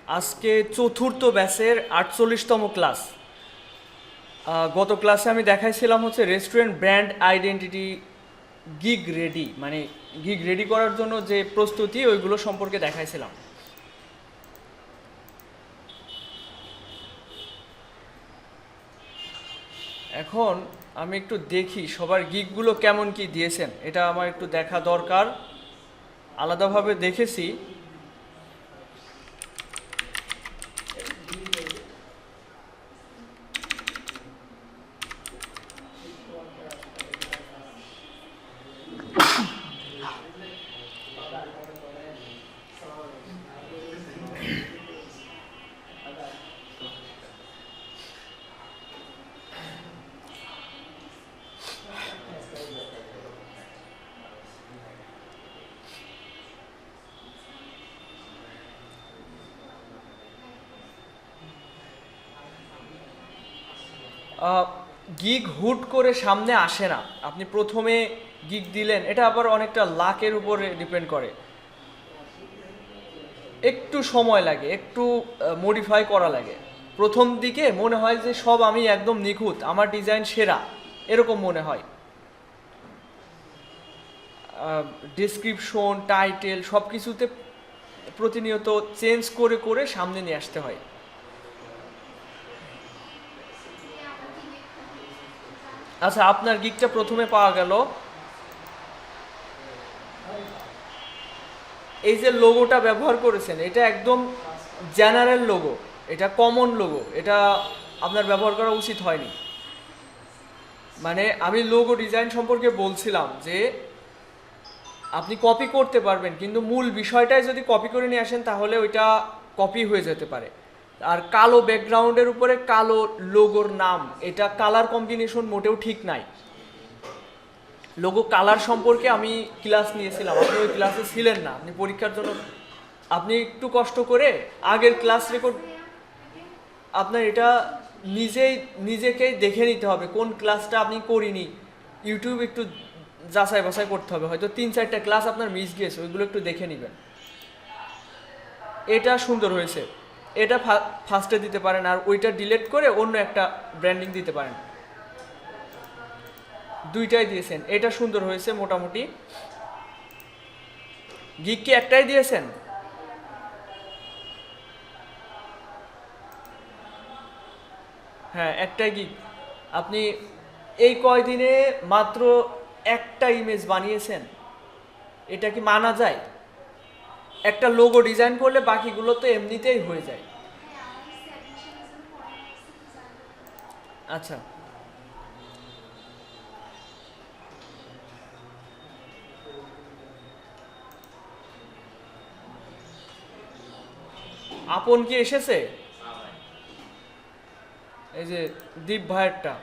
আজকে চতুর্থ ব্যাচের 48তম ক্লাস। গত ক্লাসে আমি দেখাইছিলাম হচ্ছে restaurant brand identity gig ready, মানে গিগ রেডি করার জন্য যে প্রস্তুতি ওইগুলো সম্পর্কে দেখাইছিলাম। এখন আমি একটু দেখি সবার গিগগুলো কেমন কি দিয়েছেন, এটা আমার একটু দেখা দরকার। আলাদাভাবে দেখেছি। গিগ হুট করে সামনে আসে না। আপনি প্রথমে গিগ দিলেন, এটা আবার অনেকটা লাকের উপরে ডিপেন্ড করে। একটু সময় লাগে, একটু মডিফাই করা লাগে। প্রথম দিকে মনে হয় যে সব আমি একদম নিখুঁত, আমার ডিজাইন সেরা, এরকম মনে হয়। ডেসক্রিপশন, টাইটেল সব কিছুতে প্রতিনিয়ত চেঞ্জ করে করে সামনে নিয়ে আসতে হয়। আচ্ছা, আপনার গিগটা প্রথমে পাওয়া গেল। এই যে লোগোটা ব্যবহার করেছেন, এটা একদম জেনারেল লোগো, এটা কমন লোগো, এটা আপনার ব্যবহার করা উচিত হয়নি। মানে আমি লোগো ডিজাইন সম্পর্কে বলছিলাম যে আপনি কপি করতে পারবেন, কিন্তু মূল বিষয়টাই যদি কপি করে নিয়ে আসেন তাহলে ওইটা কপি হয়ে যেতে পারে। আর কালো ব্যাকগ্রাউন্ডের উপরে কালো লোগোর নাম, এটা কালার কম্বিনেশন মোটেও ঠিক নাই। লোগো কালার সম্পর্কে আমি ক্লাস নিয়েছিলাম, আপনি ওই ক্লাসে ছিলেন না, আপনি পরীক্ষার জন্য। আপনি একটু কষ্ট করে আগের ক্লাস রেকর্ড, আপনার এটা নিজেকেই দেখে নিতে হবে কোন ক্লাসটা আপনি করিনি। ইউটিউব একটু যাচাই বাছাই করতে হবে, হয়তো 3-4টা ক্লাস আপনার মিস গিয়েছে, ওইগুলো একটু দেখে নেবেন। এটা সুন্দর হয়েছে, এটা ফার্স্টে দিতে পারেন, আর ওইটা ডিলিট করে অন্য একটা ব্র্যান্ডিং দিতে পারেন। দুইটাই দিয়েছেন, এটা সুন্দর হয়েছে মোটামুটি। গিগ কি একটাই দিয়েছেন? হ্যাঁ, একটাই গিগ। আপনি এই কয়দিনে মাত্র একটা ইমেজ বানিয়েছেন, এটা কি মানা যায়? একটা লোগো ডিজাইন করলে বাকিগুলো তো এমনিতেই হয়ে যায়। আচ্ছা, আপন কি এসেছে? এই যে দীপ ভাইয়েরটা,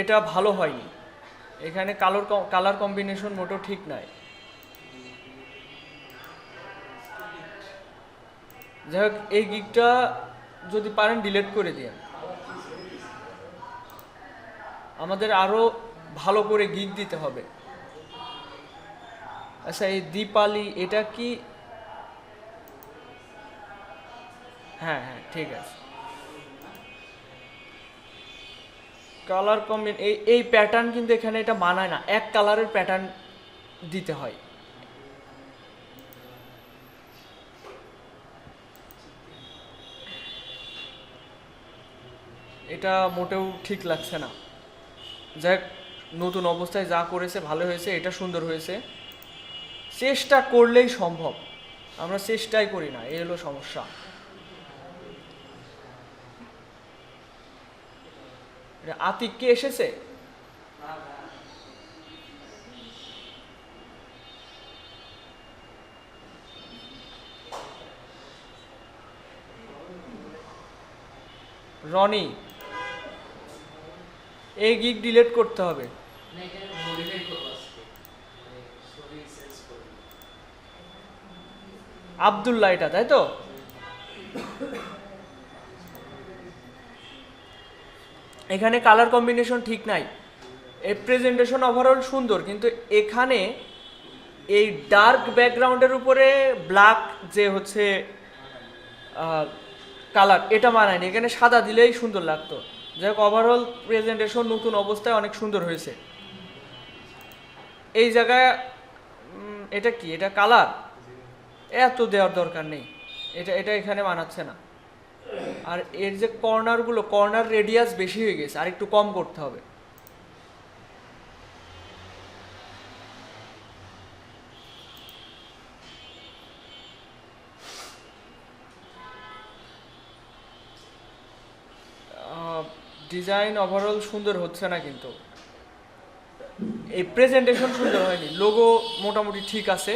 এটা ভালো হয়নি। এখানে কালার কম্বিনেশন মোটেও ঠিক নাই। যাই হোক, এই গিগটা যদি পারেন ডিলিট করে দিন। আমাদের আরো ভালো করে গিগ দিতে হবে। আচ্ছা, এই দীপালি এটা কি? হ্যাঁ হ্যাঁ, ঠিক আছে। কালার কম্বিন, এই প্যাটার্ন কিন্তু এখানে এটা মানায় না, এক কালারের প্যাটার্ন দিতে হয়। এটা মোটেও ঠিক লাগছে না। যাই হোক, নতুন অবস্থায় যা করেছে ভালো হয়েছে, এটা সুন্দর হয়েছে। চেষ্টা করলেই সম্ভব, আমরা চেষ্টাই করি না, এই হলো সমস্যা। আতিক কি এসেছে? রনি, এই গিগ ডিলিট করতে হবে। আব্দুল্লাহ এটা, তাই তো? এখানে কালার কম্বিনেশন ঠিক নাই। এই প্রেজেন্টেশন ওভারঅল সুন্দর, কিন্তু এখানে এই ডার্ক ব্যাকগ্রাউন্ডের উপরে ব্ল্যাক যে হচ্ছে কালার এটা মানায়নি, এখানে সাদা দিলেই সুন্দর লাগতো। যাই হোক, ওভারঅল প্রেজেন্টেশন নতুন অবস্থায় অনেক সুন্দর হয়েছে। এই জায়গায় এটা কি, এটা কালার এত দেওয়ার দরকার নেই, এটা এটা এখানে মানাচ্ছে না। আর এর যে কর্নারগুলো, কর্নার রেডিয়াস বেশি হয়ে গেছে, আর একটু কম করতে হবে। ডিজাইন ওভারঅল সুন্দর হচ্ছে না, কিন্তু এই প্রেজেন্টেশন সুন্দর হয়নি। লোগো মোটামুটি ঠিক আছে,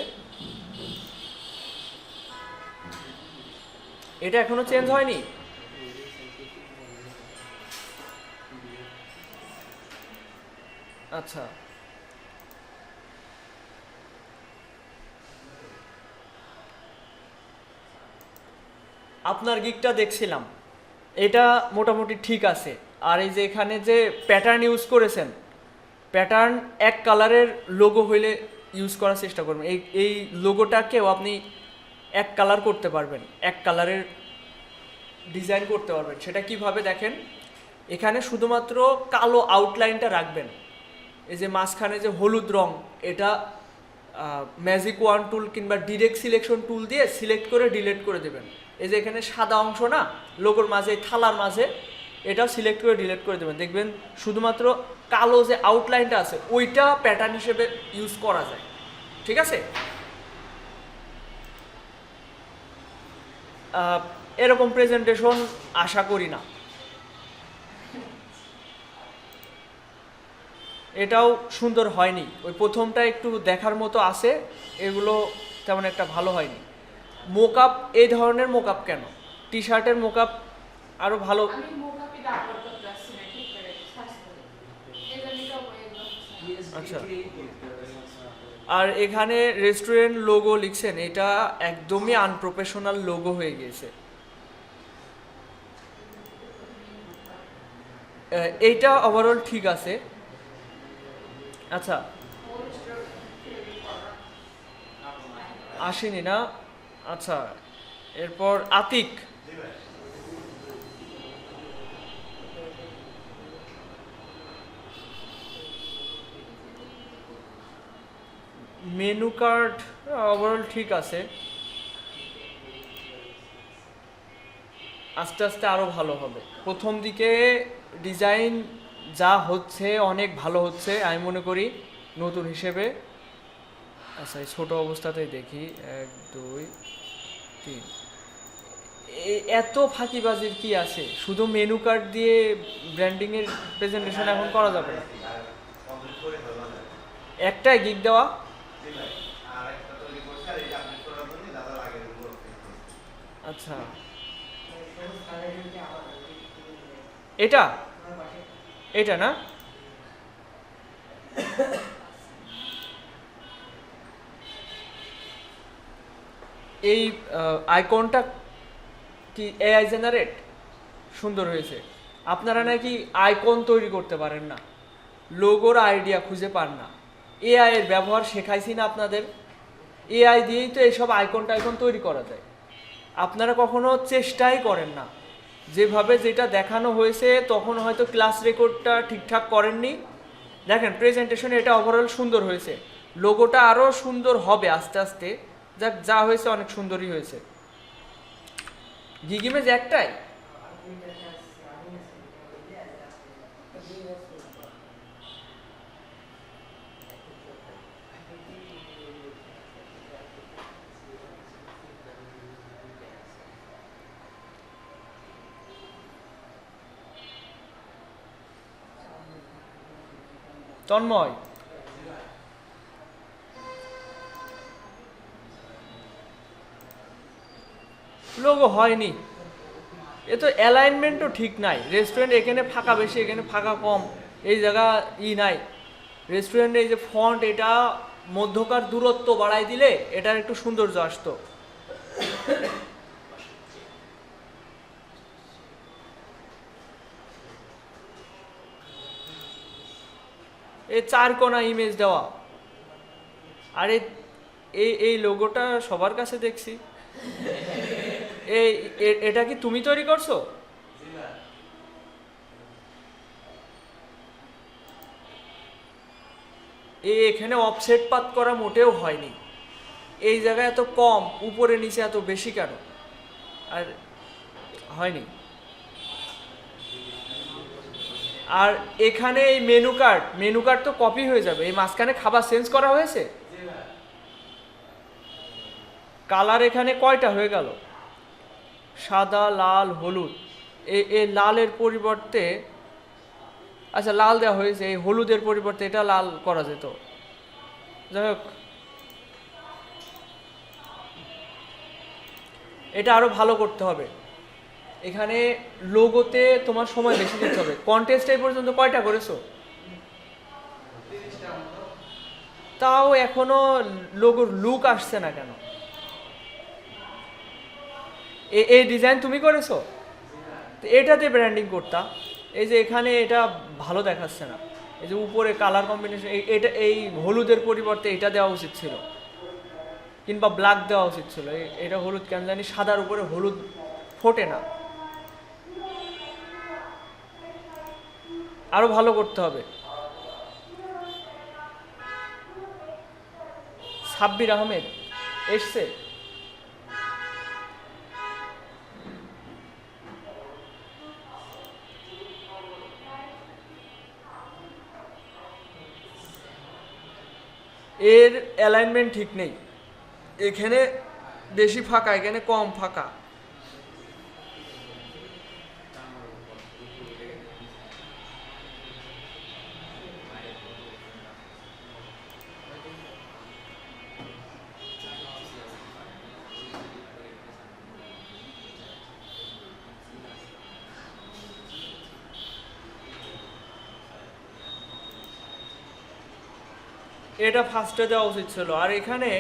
এটা এখনো চেঞ্জ হয়নি। আচ্ছা, আপনার গিকটা দেখছিলাম, এটা মোটামুটি ঠিক আছে। আর এই যে এখানে যে প্যাটার্ন ইউজ করেছেন, প্যাটার্ন এক কালারের লোগো হইলে ইউজ করার চেষ্টা করবেন। এই এই লোগোটাকেও আপনি এক কালার করতে পারবেন, এক কালারের ডিজাইন করতে পারবেন। সেটা কিভাবে দেখেন, এখানে শুধুমাত্র কালো আউটলাইনটা রাখবেন। এই যে মাঝখানে যে হলুদ রং, এটা ম্যাজিক ওয়ান টুল কিংবা ডিরেক্ট সিলেকশন টুল দিয়ে সিলেক্ট করে ডিলিট করে দেবেন। এই যে এখানে সাদা অংশ না লোগোর মাঝে, থালার মাঝে, এটাও সিলেক্ট করে ডিলিট করে দেবেন। দেখবেন শুধুমাত্র কালো যে আউটলাইনটা আছে ওইটা প্যাটার্ন হিসেবে ইউজ করা যায়। ঠিক আছে, এরকম প্রেজেন্টেশন আশা করি না। এটাও সুন্দর হয়নি, ওই প্রথমটা একটু দেখার মতো আছে, এগুলো তেমন একটা ভালো হয়নি। মোকআপ, এই ধরনের মোকআপ কেন? টি শার্টের মোকআপ আরও ভালো। আচ্ছা, আর এখানে রেস্টুরেন্ট লোগো লিখছেন, এটা একদমই আনপ্রফেশনাল লোগো হয়ে গেছে। এইটা ওভারঅল ঠিক আছে। আচ্ছা, আসেনি না? আচ্ছা, এরপর আতিক, মেনু কার্ড ওভারঅল ঠিক আছে, আস্তে আস্তে আরও ভালো হবে। প্রথম দিকে ডিজাইন যা হচ্ছে অনেক ভালো হচ্ছে আমি মনে করি নতুন হিসেবে। আচ্ছা, এই ছোটো অবস্থাতেই দেখি, 1 2 3, এত ফাঁকিবাজির কি আছে? শুধু মেনু কার্ড দিয়ে ব্র্যান্ডিংয়ের প্রেজেন্টেশন এখন করা যাবে না। একটাই গিগ দেওয়া। আচ্ছা, এটা এটা না, এই আইকনটা কি এআই জেনারেট? সুন্দর হয়েছে। আপনারা নাকি আইকন তৈরি করতে পারেন না, লোগোর আইডিয়া খুঁজে পান না। এআই এর ব্যবহার শেখাইছি না আপনাদের? এআই দিয়েই তো এইসব আইকন টাইকন তৈরি করা যায়। আপনারা কখনো চেষ্টাই করেন না। যেভাবে যেটা দেখানো হয়েছে তখন হয়তো ক্লাস রেকর্ডটা ঠিকঠাক করেননি। দেখেন প্রেজেন্টেশনে এটা ওভারঅল সুন্দর হয়েছে, লোগোটা আরও সুন্দর হবে আস্তে আস্তে। যাক, যা হয়েছে অনেক সুন্দরই হয়েছে। গিগ ইমেজ একটাই। তন্ময়, লোগো হয়নি, এ তো অ্যালাইনমেন্টও ঠিক নাই। রেস্টুরেন্ট এখানে ফাঁকা বেশি, এখানে ফাঁকা কম, এই জায়গা নাই। রেস্টুরেন্টে এই যে ফন্ট, এটা মধ্যকার দূরত্ব বাড়াই দিলে এটার একটু সৌন্দর্য আসতো। এই 4 কোণা ইমেজ দেওয়া, আর এই এই লোগোটা সবার কাছে দেখছি। এই এটা কি তুমি তৈরি করছো? এখানে অফসেট পাত করা মোটেও হয়নি, এই জায়গায় এত কম, উপরে নিচে এত বেশি কেন? আর হয়নি। আর এখানে এই মেনু কার্ড তো কপি হয়ে যাবে, এই মাঝখানে খাবার চেঞ্জ করা হয়েছে। কালার এখানে কয়টা হয়ে গেল? সাদা, লাল, হলুদ। এই লালের পরিবর্তে, আচ্ছা লাল দেওয়া হয়েছে, এই হলুদের পরিবর্তে এটা লাল করা যেত। যাই হোক, এটা আরো ভালো করতে হবে। এখানে লোগোতে তোমার সময় বেশি দিতে হবে। কন্টেস্ট এই পর্যন্ত কয়টা করেছো? তাও এখনো লোগোর লুক আসছে না কেন? এই ডিজাইন তুমি করেছো? তো এটাতে ব্র্যান্ডিং করতা। এই যে এখানে এটা ভালো দেখাচ্ছে না, এই যে উপরে কালার কম্বিনেশন, এটা এই হলুদের পরিবর্তে এটা দেওয়া উচিত ছিল, কিংবা ব্ল্যাক দেওয়া উচিত ছিল। এটা হলুদ কেন জানি সাদার উপরে হলুদ ফোটে না, আরো ভালো করতে হবে। সাব্বির আহমেদ এসছে? এর অ্যালাইনমেন্ট ঠিক নেই, এখানে বেশি ফাঁকা, এখানে কম ফাঁকা। এটা ফার্স্টে দেওয়া উচিত ছিল। আর এখানে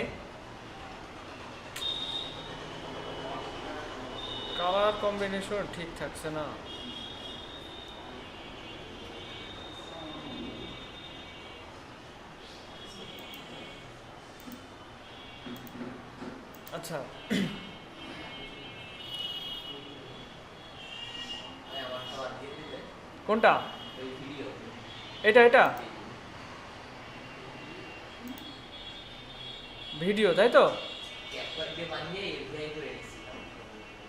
কালার কম্বিনেশন ঠিক থাকছে না। আচ্ছা, কোনটা? এটা ভিডিও, তাই তো?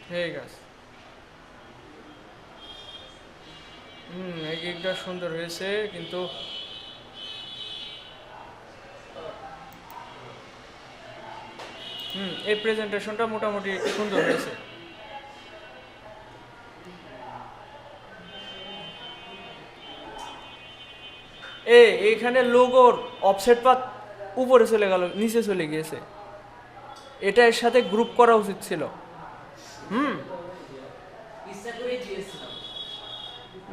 ঠিক আছে। এই গিগটা সুন্দর হয়েছে, কিন্তু এই প্রেজেন্টেশনটা মোটামুটি সুন্দর হয়েছে। এইখানে লোগোর অফসেট পাত উপরে চলে গেল, নিচে চলে গিয়েছে। এটা এর সাথে গ্রুপ করা উচিত ছিল।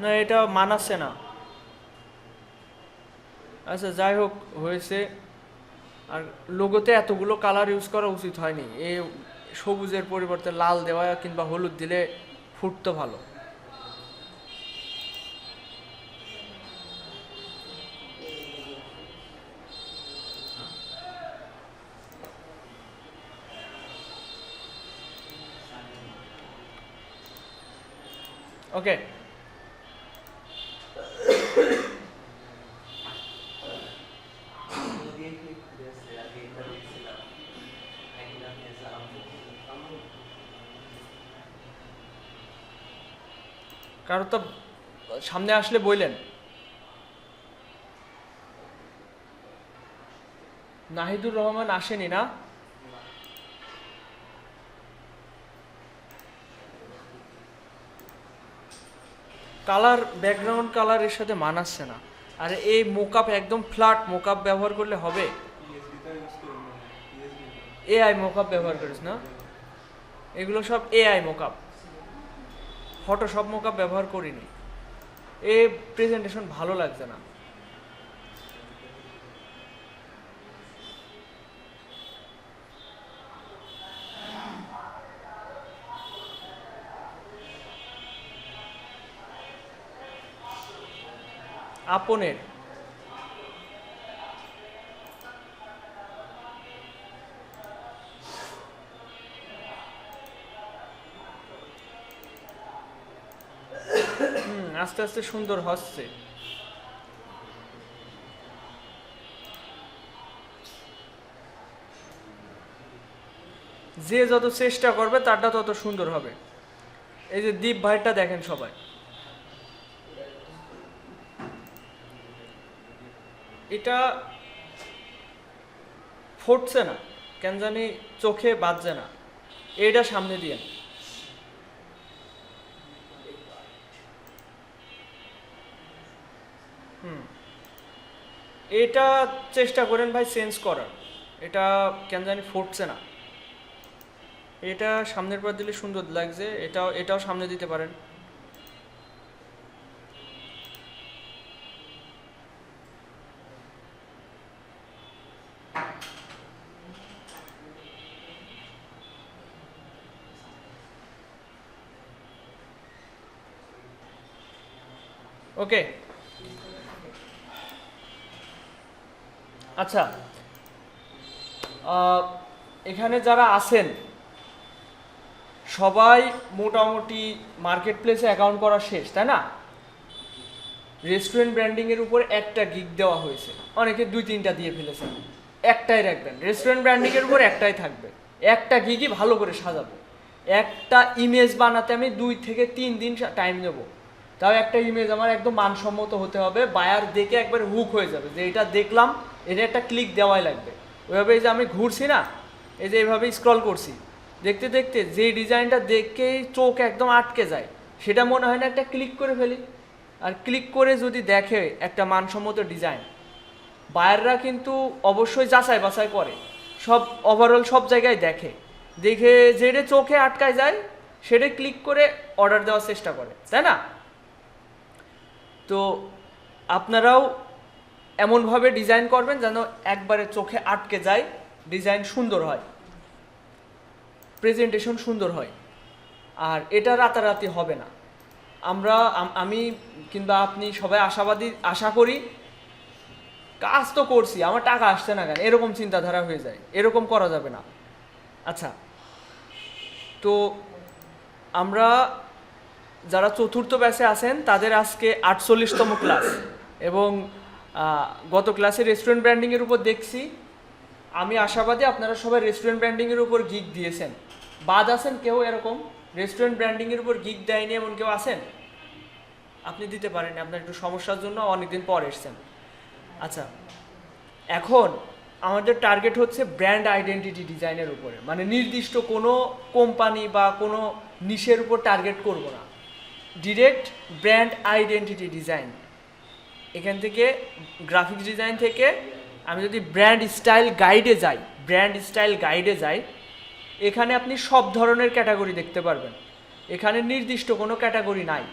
না, এটা মানাচ্ছে না। আচ্ছা যাই হোক, হয়েছে। আর লোগোতে এতগুলো কালার ইউজ করা উচিত হয়নি। এই সবুজের পরিবর্তে লাল দেওয়া কিংবা হলুদ দিলে ফুটতো ভালো। ওকে, কারণ তো সামনে আসলে বললেন। নাহিদুর রহমান আসেনি না? কালার, ব্যাকগ্রাউন্ড কালার এর সাথে মানাচ্ছে না। আর এই মোকআপ একদম ফ্ল্যাট মোকআপ ব্যবহার করলে হবে? এআই মোকআপ ব্যবহার করিস না? এগুলো সব এআই মোকআপ, ফটোশপ মোকআপ ব্যবহার করিনি। এ প্রেজেন্টেশন ভালো লাগছে না। আপনের আস্তে আস্তে সুন্দর হচ্ছে। যে যত চেষ্টা করবে তারটা তত সুন্দর হবে। এই যে দীপ ভাইটা দেখেন সবাই, এটা ফুটছে না কেন জানি, চোখে বাজছে না, এটা সামনে দিয়ে এটা চেষ্টা করেন ভাই চেঞ্জ করার, এটা কেন জানি ফুটছে না। এটা সামনের পর দিলে সুন্দর লাগছে, এটাও সামনে দিতে পারেন। ওকে, আচ্ছা, এখানে যারা আছেন সবাই মোটামুটি মার্কেট প্লেসে অ্যাকাউন্ট করা শেষ, তাই না? রেস্টুরেন্ট ব্র্যান্ডিংয়ের উপর একটা গিগ দেওয়া হয়েছে, অনেকে 2-3টা দিয়ে ফেলেছেন। একটাই রাখবেন, রেস্টুরেন্ট ব্র্যান্ডিংয়ের উপর একটাই থাকবে, একটা গিগই ভালো করে সাজাবো। একটা ইমেজ বানাতে আমি 2 থেকে 3 দিন টাইম নেব, তাও একটা ইমেজ আমার একদম মানসম্মত হতে হবে, বায়ার দেখে একবার হুক হয়ে যাবে যে এটা দেখলাম, এটা একটা ক্লিক দেওয়াই লাগবে। ওইভাবে এই যে আমি ঘুরছি না, এই যে এইভাবে স্ক্রল করছি, দেখতে দেখতে যে ডিজাইনটা দেখেই চোখ একদম আটকে যায়, সেটা মনে হয় না একটা ক্লিক করে ফেলি। আর ক্লিক করে যদি দেখে একটা মানসম্মত ডিজাইন, বায়াররা কিন্তু অবশ্যই যাচাই বাছাই করে, সব ওভারঅল সব জায়গায় দেখে, দেখে যেটা চোখে আটকায় যায় সেটা ক্লিক করে অর্ডার দেওয়ার চেষ্টা করে, তাই না? তো আপনারাও এমনভাবে ডিজাইন করবেন যেন একবারে চোখে আটকে যায়, ডিজাইন সুন্দর হয়, প্রেজেন্টেশন সুন্দর হয়। আর এটা রাতারাতি হবে না। আমি কিংবা আপনি সবাই আশাবাদী, আশা করি কাজ তো করছি, আমার টাকা আসছে না কেন, এরকম চিন্তাধারা হয়ে যায়, এরকম করা যাবে না। আচ্ছা, তো আমরা যারা চতুর্থ ব্যাচে আছেন তাদের আজকে 48তম ক্লাস, এবং গত ক্লাসে রেস্টুরেন্ট ব্র্যান্ডিংয়ের উপর দেখছি। আমি আশাবাদী আপনারা সবাই রেস্টুরেন্ট ব্র্যান্ডিংয়ের উপর গিগ দিয়েছেন। বাদ আছেন কেউ এরকম রেস্টুরেন্ট ব্র্যান্ডিংয়ের উপর গিগ দেয়নি এমন কেউ আছেন? আপনি দিতে পারেন, আপনার একটু সমস্যার জন্য অনেকদিন পর এসছেন। আচ্ছা, এখন আমাদের টার্গেট হচ্ছে ব্র্যান্ড আইডেন্টিটি ডিজাইনের উপরে, মানে নির্দিষ্ট কোনো কোম্পানি বা কোনো নিশের উপর টার্গেট করব না, ডিরেক্ট ব্র্যান্ড আইডেন্টিটি ডিজাইন। এখান থেকে গ্রাফিক্স ডিজাইন থেকে আমি যদি ব্র্যান্ড স্টাইল গাইডে যাই, এখানে আপনি সব ধরনের ক্যাটাগরি দেখতে পারবেন, এখানে নির্দিষ্ট কোনো ক্যাটাগরি নাই।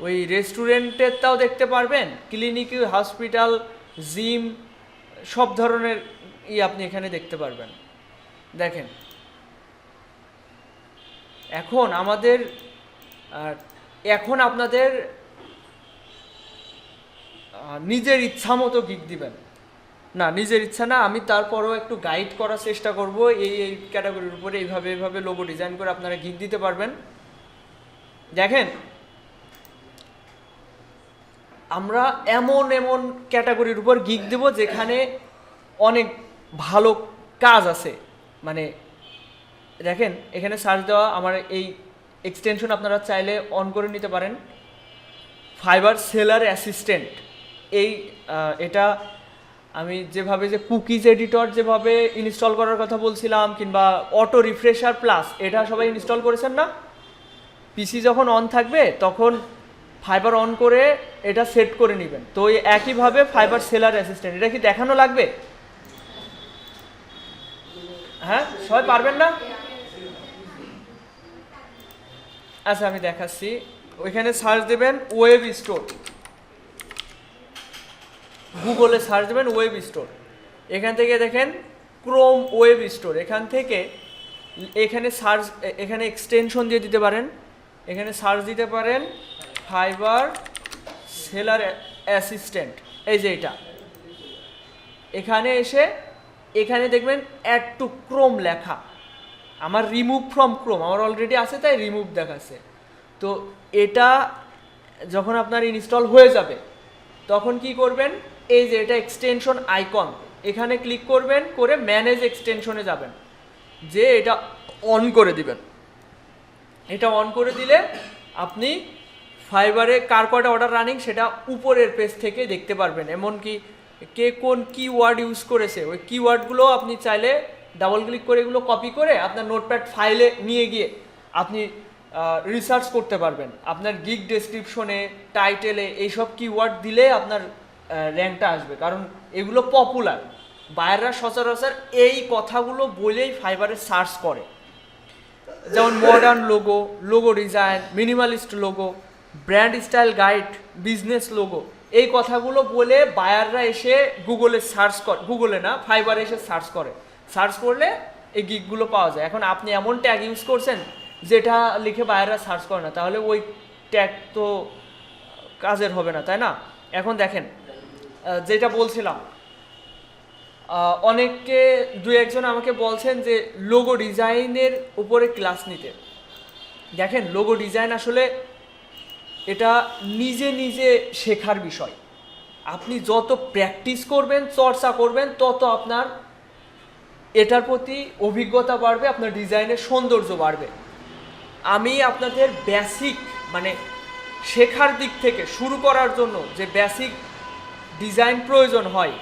ওই রেস্টুরেন্টেরটাও দেখতে পারবেন, ক্লিনিক, হসপিটাল, জিম, সব ধরনের আপনি এখানে দেখতে পারবেন। দেখেন, এখন আপনাদের নিজের ইচ্ছা মতো গিগ দিবেন না, নিজের ইচ্ছা না, আমি তারপরও একটু গাইড করার চেষ্টা করব, এই ক্যাটাগরির উপরে এইভাবে লোগো ডিজাইন করে আপনারা গিগ দিতে পারবেন। দেখেন, আমরা এমন ক্যাটাগরির উপর গিগ দেব যেখানে অনেক ভালো কাজ আছে। মানে দেখেন, এখানে সার্চ দেওয়া, আমার এই এক্সটেনশন আপনারা চাইলে অন করে নিতে পারেন, ফাইবার সেলার অ্যাসিস্ট্যান্ট। এটা আমি যেভাবে যে কুকিজ এডিটর যেভাবে ইনস্টল করার কথা বলছিলাম, কিংবা অটো রিফ্রেশার প্লাস, এটা সবাই ইনস্টল করেছেন না? পিসি যখন অন থাকবে তখন ফাইবার অন করে এটা সেট করে নেবেন। তো এই একইভাবে ফাইবার সেলার অ্যাসিস্ট্যান্ট, এটা কি দেখানো লাগবে? হ্যাঁ, সবাই পারবেন না? আচ্ছা, আমি দেখাচ্ছি। ওইখানে সার্চ দেবেন ওয়েব স্টোর, গুগলে সার্চ দেবেন ওয়েব স্টোর, এখান থেকে দেখেন ক্রোম ওয়েব স্টোর, এখানে এক্সটেনশন দিয়ে দিতে পারেন, এখানে সার্চ দিতে পারেন ফাইবার সেলার অ্যাসিস্ট্যান্ট, এই যে এটা। এখানে এসে এখানে দেখবেন অ্যাড টু ক্রোম লেখা, আমার রিমুভ ফ্রম ক্রোম আমার অলরেডি আছে তাই রিমুভ দেখাচ্ছে। তো এটা যখন আপনার ইনস্টল হয়ে যাবে তখন কি করবেন, এই যে এটা এক্সটেনশন আইকন, এখানে ক্লিক করবেন, করে ম্যানেজ এক্সটেনশনে যাবেন, যে এটা অন করে দিবেন। এটা অন করে দিলে আপনি ফাইবারে কার কয়টা অর্ডার রানিং সেটা উপরের পেজ থেকে দেখতে পারবেন। এমনকি কে কোন কিওয়ার্ড ইউজ করেছে ওই কিওয়ার্ডগুলো আপনি চাইলে ডাবল ক্লিক করে এগুলো কপি করে আপনার নোটপ্যাড ফাইলে নিয়ে গিয়ে আপনি রিসার্চ করতে পারবেন। আপনার গিগ ডেসক্রিপশনে, টাইটেলে এইসব কিওয়ার্ড দিলে আপনার র্যাঙ্কটা আসবে, কারণ এগুলো পপুলার। বায়াররা সচরাচর এই কথাগুলো বলেই ফাইবারে সার্চ করে, যেমন modern logo, logo design, minimalist logo, brand style guide, business logo, এই কথাগুলো বলে বায়াররা এসে গুগলে সার্চ করে, গুগলে না ফাইবারে এসে সার্চ করে। সার্চ করলে এই গিগগুলো পাওয়া যায়। এখন আপনি এমন ট্যাগ ইউজ করছেন যেটা লিখে বায়াররা সার্চ করে না, তাহলে ওই ট্যাগ তো কাজের হবে না, তাই না? এখন দেখেন যেটা বলছিলাম, অনেকে দু একজন আমাকে বলছেন যে লোগো ডিজাইনের উপরে ক্লাস নিতে। দেখেন লোগো ডিজাইন আসলে এটা নিজে নিজে শেখার বিষয়। আপনি যত প্র্যাকটিস করবেন, চর্চা করবেন, তত আপনার এটার প্রতি অভিজ্ঞতা বাড়বে, আপনার ডিজাইনের সৌন্দর্য বাড়বে। আমি আপনাদের বেসিক মানে শেখার দিক থেকে শুরু করার জন্য যে বেসিক ডিজাইন প্রয়োজন হয়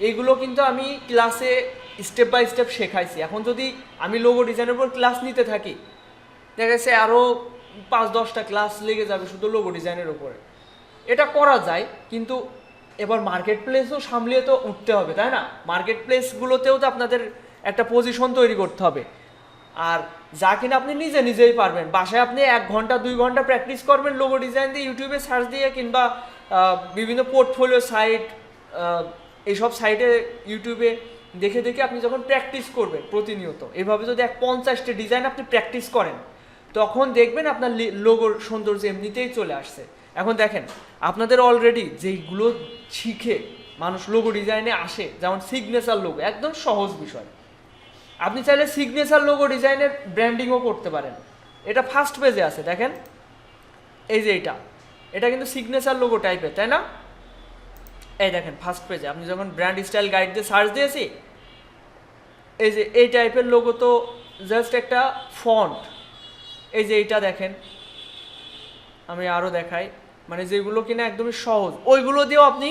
এগুলো কিন্তু আমি ক্লাসে স্টেপ বাই স্টেপ শেখাইছি। এখন যদি আমি লোগো ডিজাইনের উপর ক্লাস নিতে থাকি, দেখা যাচ্ছে আরও 5-10টা ক্লাস লেগে যাবে শুধু লোগো ডিজাইনের উপরে। এটা করা যায়, কিন্তু এবার মার্কেট প্লেসও সামলিয়ে তো উঠতে হবে, তাই না? মার্কেট প্লেসগুলোতেও তো আপনাদের একটা পজিশন তৈরি করতে হবে। আর যা কিনা আপনি নিজে নিজেই পারবেন, বাসায় আপনি 1 ঘন্টা 2 ঘন্টা প্র্যাকটিস করবেন লোগো ডিজাইন দিয়ে, ইউটিউবে সার্চ দিয়ে, কিংবা বিভিন্ন পোর্টফোলিও সাইট, এইসব সাইটে ইউটিউবে দেখে দেখে আপনি যখন প্র্যাকটিস করবেন প্রতিনিয়ত, এইভাবে যদি 50টা ডিজাইন আপনি প্র্যাকটিস করেন, তখন দেখবেন আপনার লোগোর সৌন্দর্য এমনিতেই চলে আসছে। এখন দেখেন আপনাদের অলরেডি যেইগুলো শিখে মানুষ লোগো ডিজাইনে আসে, যেমন সিগনেচার লোগো, একদম সহজ বিষয়। আপনি চাইলে সিগনেচার লোগো ডিজাইনের ব্র্যান্ডিংও করতে পারেন। এটা ফার্স্ট পেজে আছে, দেখেন এই যে এটা কিন্তু সিগনেচার লোগো টাইপের, তাই না? এই দেখেন ফার্স্ট পেজে আপনি যখন ব্র্যান্ড স্টাইল গাইড দিয়ে সার্চ দিয়েছি, এই যে এই টাইপের লোগো তো জাস্ট একটা ফন্ট। এই যে এইটা দেখেন, আমি আরও দেখাই, মানে যেগুলো কিনা একদমই সহজ, ওইগুলো দিয়েও আপনি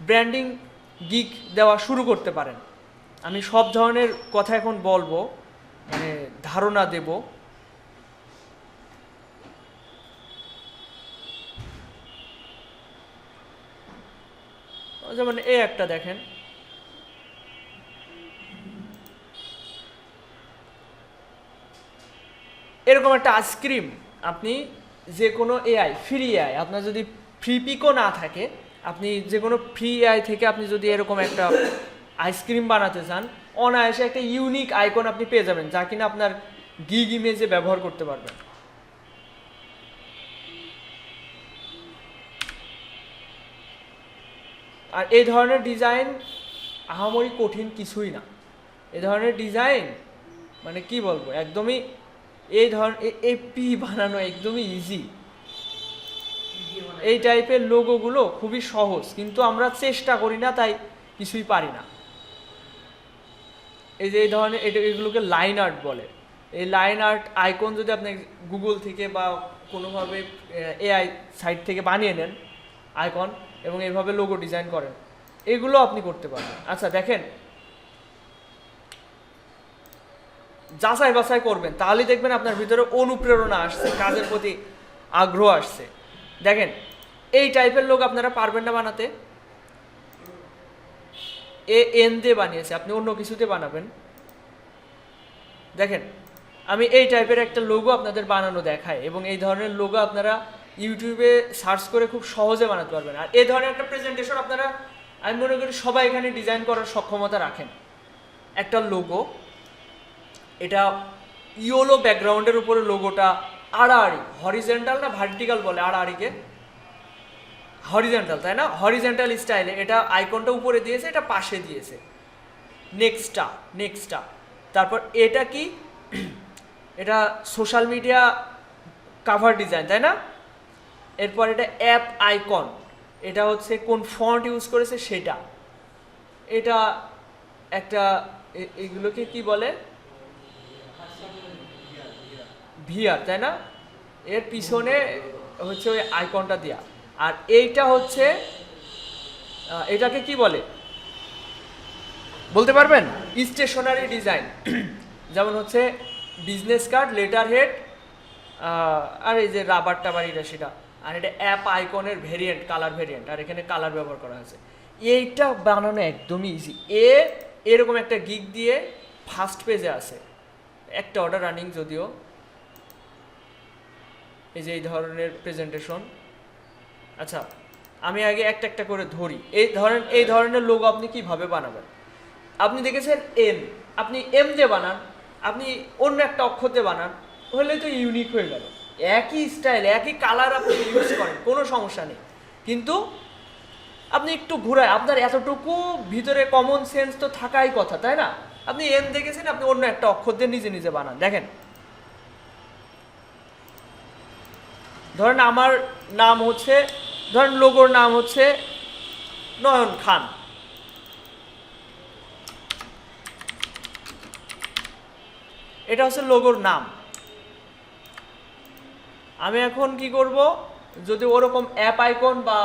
ব্র্যান্ডিং গিগ দেওয়া শুরু করতে পারেন। আমি সব ধরনের কথা এখন বলবো, মানে ধারণা দেব। যেমন এই একটা দেখেন, এরকম একটা আইসক্রিম আপনি যে কোনো এআই, ফ্রি এআই, আপনার যদি ফ্রি পিকও না থাকে, আপনি যে কোনো ফ্রি এআই থেকে আপনি যদি এরকম একটা আইসক্রিম বানাতে চান, অনায়াসে একটা ইউনিক আইকন আপনি পেয়ে যাবেন, যা কিনা আপনার গিগ ইমেজে ব্যবহার করতে পারবেন। আর এই ধরনের ডিজাইন আহামরি কঠিন কিছুই না। এই ধরনের ডিজাইন মানে কি বলবো, একদমই এই ধরনের এপি বানানো একদমই ইজি। এই টাইপের লোগোগুলো খুবই সহজ, কিন্তু আমরা চেষ্টা করি না, তাই কিছুই পারি না। এই যে এই ধরনের এগুলোকে লাইন আর্ট বলে। এই লাইন আর্ট আইকন যদি আপনি গুগল থেকে বা কোনোভাবে এআই সাইট থেকে বানিয়ে নেন আইকন, এবং এইভাবে লোগো ডিজাইন করেন, এগুলো আপনি করতে পারবেন। আচ্ছা দেখেন, যাচাই বাছাই করবেন, তাহলে দেখবেন আপনার ভিতরে অনুপ্রেরণা আসছে, কাজের প্রতি আগ্রহ আসছে। দেখেন এই টাইপের লোক আপনারা পারবেন না বানাতে, এন দিয়ে বানিয়েছে, আপনি অন্য কিছুতে বানাবেন। দেখেন আমি এই টাইপের একটা লোগো আপনাদের বানানো দেখাই, এবং এই ধরনের লোগো আপনারা ইউটিউবে সার্চ করে খুব সহজে বানাতে পারবেন। আর এই ধরনের একটা প্রেজেন্টেশন আপনারা, আমি মনে করি সবাই এখানে ডিজাইন করার সক্ষমতা রাখেন। একটা লোগো, এটা ইয়েলো ব্যাকগ্রাউন্ডের উপরে লোগোটা আড়াআড়ি, হরিজেন্টাল না ভার্টিক্যাল বলে আড়াআড়িকে, হরিজেন্টাল তাই না? হরিজেন্টাল স্টাইলে এটা আইকনটা উপরে দিয়েছে, এটা পাশে দিয়েছে, নেক্সটটা। তারপর এটা কি, এটা সোশ্যাল মিডিয়া কাভার ডিজাইন, তাই না? এরপর এটা অ্যাপ আইকন, এটা হচ্ছে কোন ফন্ট ইউজ করেছে সেটা। এটা একটা এগুলোকে কি বলে, ভিআর, তাই না? এর পিছনে হচ্ছে ওই আইকনটা দেয়া। আর এইটা হচ্ছে এটাকে কি বলে বলতে পারবেন? Stationery design. যেমন হচ্ছে বিজনেস কার্ড, লেটার হেড, আর এই যে রাবার টাবার এটা সেটা। আর এটা অ্যাপ আইকনের ভেরিয়েন্ট, কালার ভেরিয়েন্ট, আর এখানে কালার ব্যবহার করা হয়েছে। এইটা বানানো একদমই ইজি। এরকম একটা গিগ দিয়ে ফার্স্ট পেজে আছে, একটা অর্ডার রানিং যদিও। এই যে এই ধরনের প্রেজেন্টেশন। আচ্ছা, আমি আগে একটা একটা করে ধরি। এই ধরনের লোগো আপনি কিভাবে বানাবেন? আপনি দেখেছেন এম, আপনি এম দিয়ে বানান, আপনি অন্য একটা অক্ষর দিয়ে বানান, হলে তো ইউনিক হয়ে গেল। একই স্টাইল, একই কালার আপনি ইউজ করেন, কোনো সমস্যা নেই। কিন্তু আপনি একটু ঘুরায়, আপনার এতটুকু ভিতরে কমন সেন্স তো থাকাই কথা, তাই না? আপনি এম দেখেছেন, আপনি অন্য একটা অক্ষর দিয়ে নিজে নিজে বানান। দেখেন, ধরেন আমার নাম হচ্ছে, ধরেন লোগোর নাম হচ্ছে নয়ন খান। এটা হচ্ছে লোগোর নাম। আমি এখন কি করব, যদি ওরকম অ্যাপ আইকন বা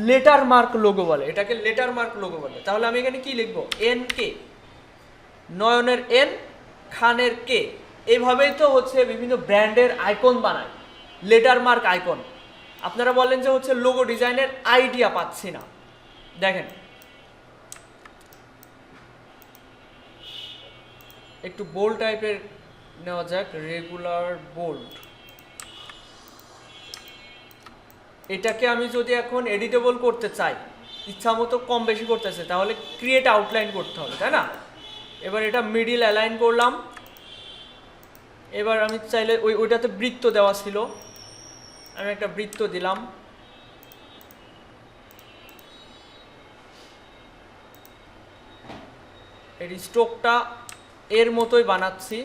লেটার মার্ক লোগো বলে, এটাকে লেটার মার্ক লোগো বলে, তাহলে আমি এখানে কি লিখবো? এন কে, নয়নের এন, খানের কে। এইভাবেই তো হচ্ছে বিভিন্ন ব্র্যান্ডের আইকন বানায়, লেটার মার্ক আইকন। আপনারা বলেন যে হচ্ছে লোগো ডিজাইনের আইডিয়া পাচ্ছি না। দেখেন, একটু বোল্ড টাইপের নেওয়া যাক, রেগুলার বোল্ড। এটাকে আমি যদি এখন এডিটেবল করতে চাই, ইচ্ছা মতো কম বেশি করতে চাই, তাহলে ক্রিয়েট আউটলাইন করতে হবে, তাই না? এবার এটা মিডিল অ্যালাইন করলাম। এবার আমি চাইলে ওইটাতে বৃত্ত দেওয়া ছিল, আমি একটা বৃত্ত দিলাম। এর স্ট্রোকটা এর মতোই বানাচ্ছি।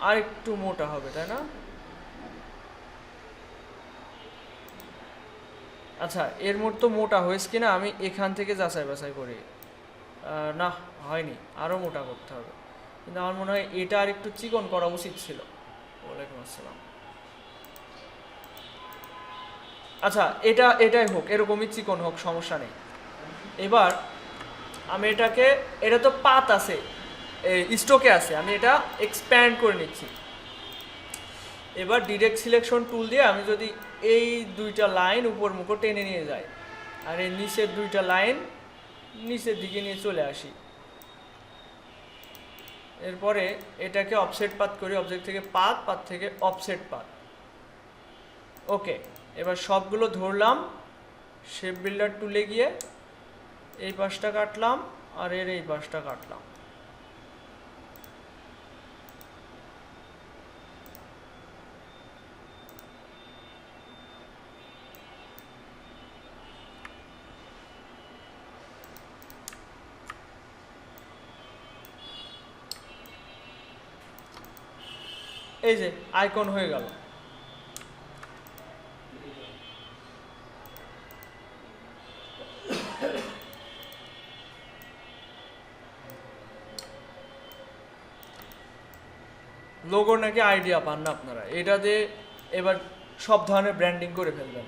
আর একটু মোটা হবে, তাই না? আচ্ছা, এর মতো মোটা হয়েছে কিনা আমি এখান থেকে যাচাই বাছাই করি। না, হয়নি, আরও মোটা করতে হবে। কিন্তু আমার মনে হয় এটা আর একটু চিকন করা উচিত ছিল। ওয়ালাইকুম আসসালাম। আচ্ছা, এটাই হোক, এরকমই চিকন হোক, সমস্যা নেই। এবার আমি এটাকে, এটা তো পাত আছে, স্টকে আছে, আমি এটা এক্সপ্যান্ড করে নিচ্ছি। এবার ডিরেক্ট সিলেকশন টুল দিয়ে আমি যদি এই দুইটা লাইন উপর মুখ টেনে নিয়ে যাই, আর এই নিচের দুইটা লাইন নিচের দিকে নিয়ে চলে আসি, এরপরে এটাকে অফসেট পাত করি, অবজেক্ট থেকে পাত, পাত থেকে অফসেট পাত। ওকে, এবার সবগুলো ধরলাম, শেপ বিল্ডার টুলে গিয়ে এই পাশটা কাটলাম আর এর এই পাশটা কাটলাম। এই যে আইকন হয়ে গেল। লোগোর নাকি আইডিয়া পান না আপনারা, এটা দিয়ে এবার সব ধরনের ব্র্যান্ডিং করে ফেলবেন।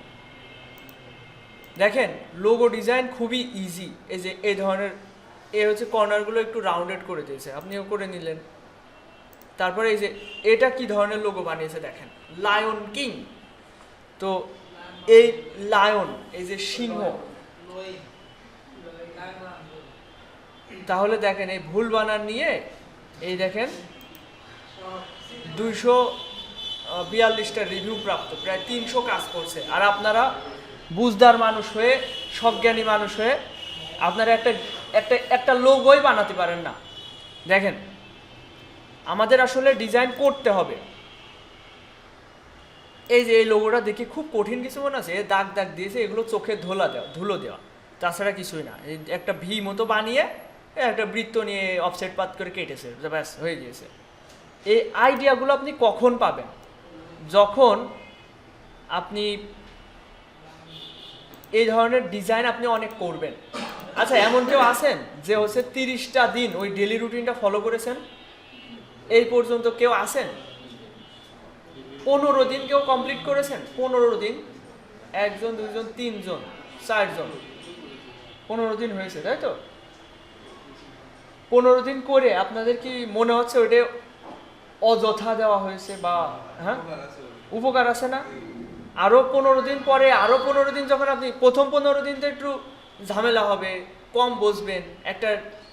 দেখেন, লোগো ডিজাইন খুবই ইজি। এই যে এই ধরনের, হচ্ছে কর্নারগুলো একটু রাউন্ডেড করে দিয়েছে, আপনিও করে নিলেন। তারপরে এই যে এটা কি ধরনের লোগো বানিয়েছে দেখেন, লায়ন কিং। তো এই লায়ন, এই যে সিংহ, তাহলে দেখেন এই ভুল বানান নিয়ে এই দেখেন 242টা রিভিউ প্রাপ্ত, প্রায় 300 কাজ করছে। আর আপনারা বুঝদার মানুষ হয়ে, সজ্ঞানী মানুষ হয়ে আপনারা একটা লোগোই বানাতে পারেন না। দেখেন, আমাদের আসলে ডিজাইন করতে হবে। এই যে এই লোগোটা দেখি খুব কঠিন কিছু মনে আছে, দাগ দাগ দিয়েছে, এগুলো চোখে ধুলো দেওয়া। তাছাড়া কিছুই না। এই একটা ভি মতো বানিয়ে একটা বৃত্ত নিয়ে অফসেট পাত করে কেটেছে, ব্যাস হয়ে গিয়েছে। এই আইডিয়াগুলো আপনি কখন পাবেন? যখন আপনি এই ধরনের ডিজাইন আপনি অনেক করবেন। আচ্ছা, এমন কেউ আছেন যে হচ্ছে 30টা দিন ওই ডেলি রুটিনটা ফলো করেছেন? এই পর্যন্ত কেউ আছেন? 15 দিন কেউ কমপ্লিট করেছেন? 15 দিন? 1 জন, 2 জন, 3 জন, 4 জন, 15 দিন হয়েছে, তাই তো? 15 দিন করে আপনাদের কি মনে হচ্ছে ওইটা অযথা দেওয়া হয়েছে বা হ্যাঁ উপকার আছে না? আরও 15 দিন পরে, আরও 15 দিন যখন আপনি, প্রথম 15 দিন তো একটু ঝামেলা হবে, কম বুঝবেন, একটা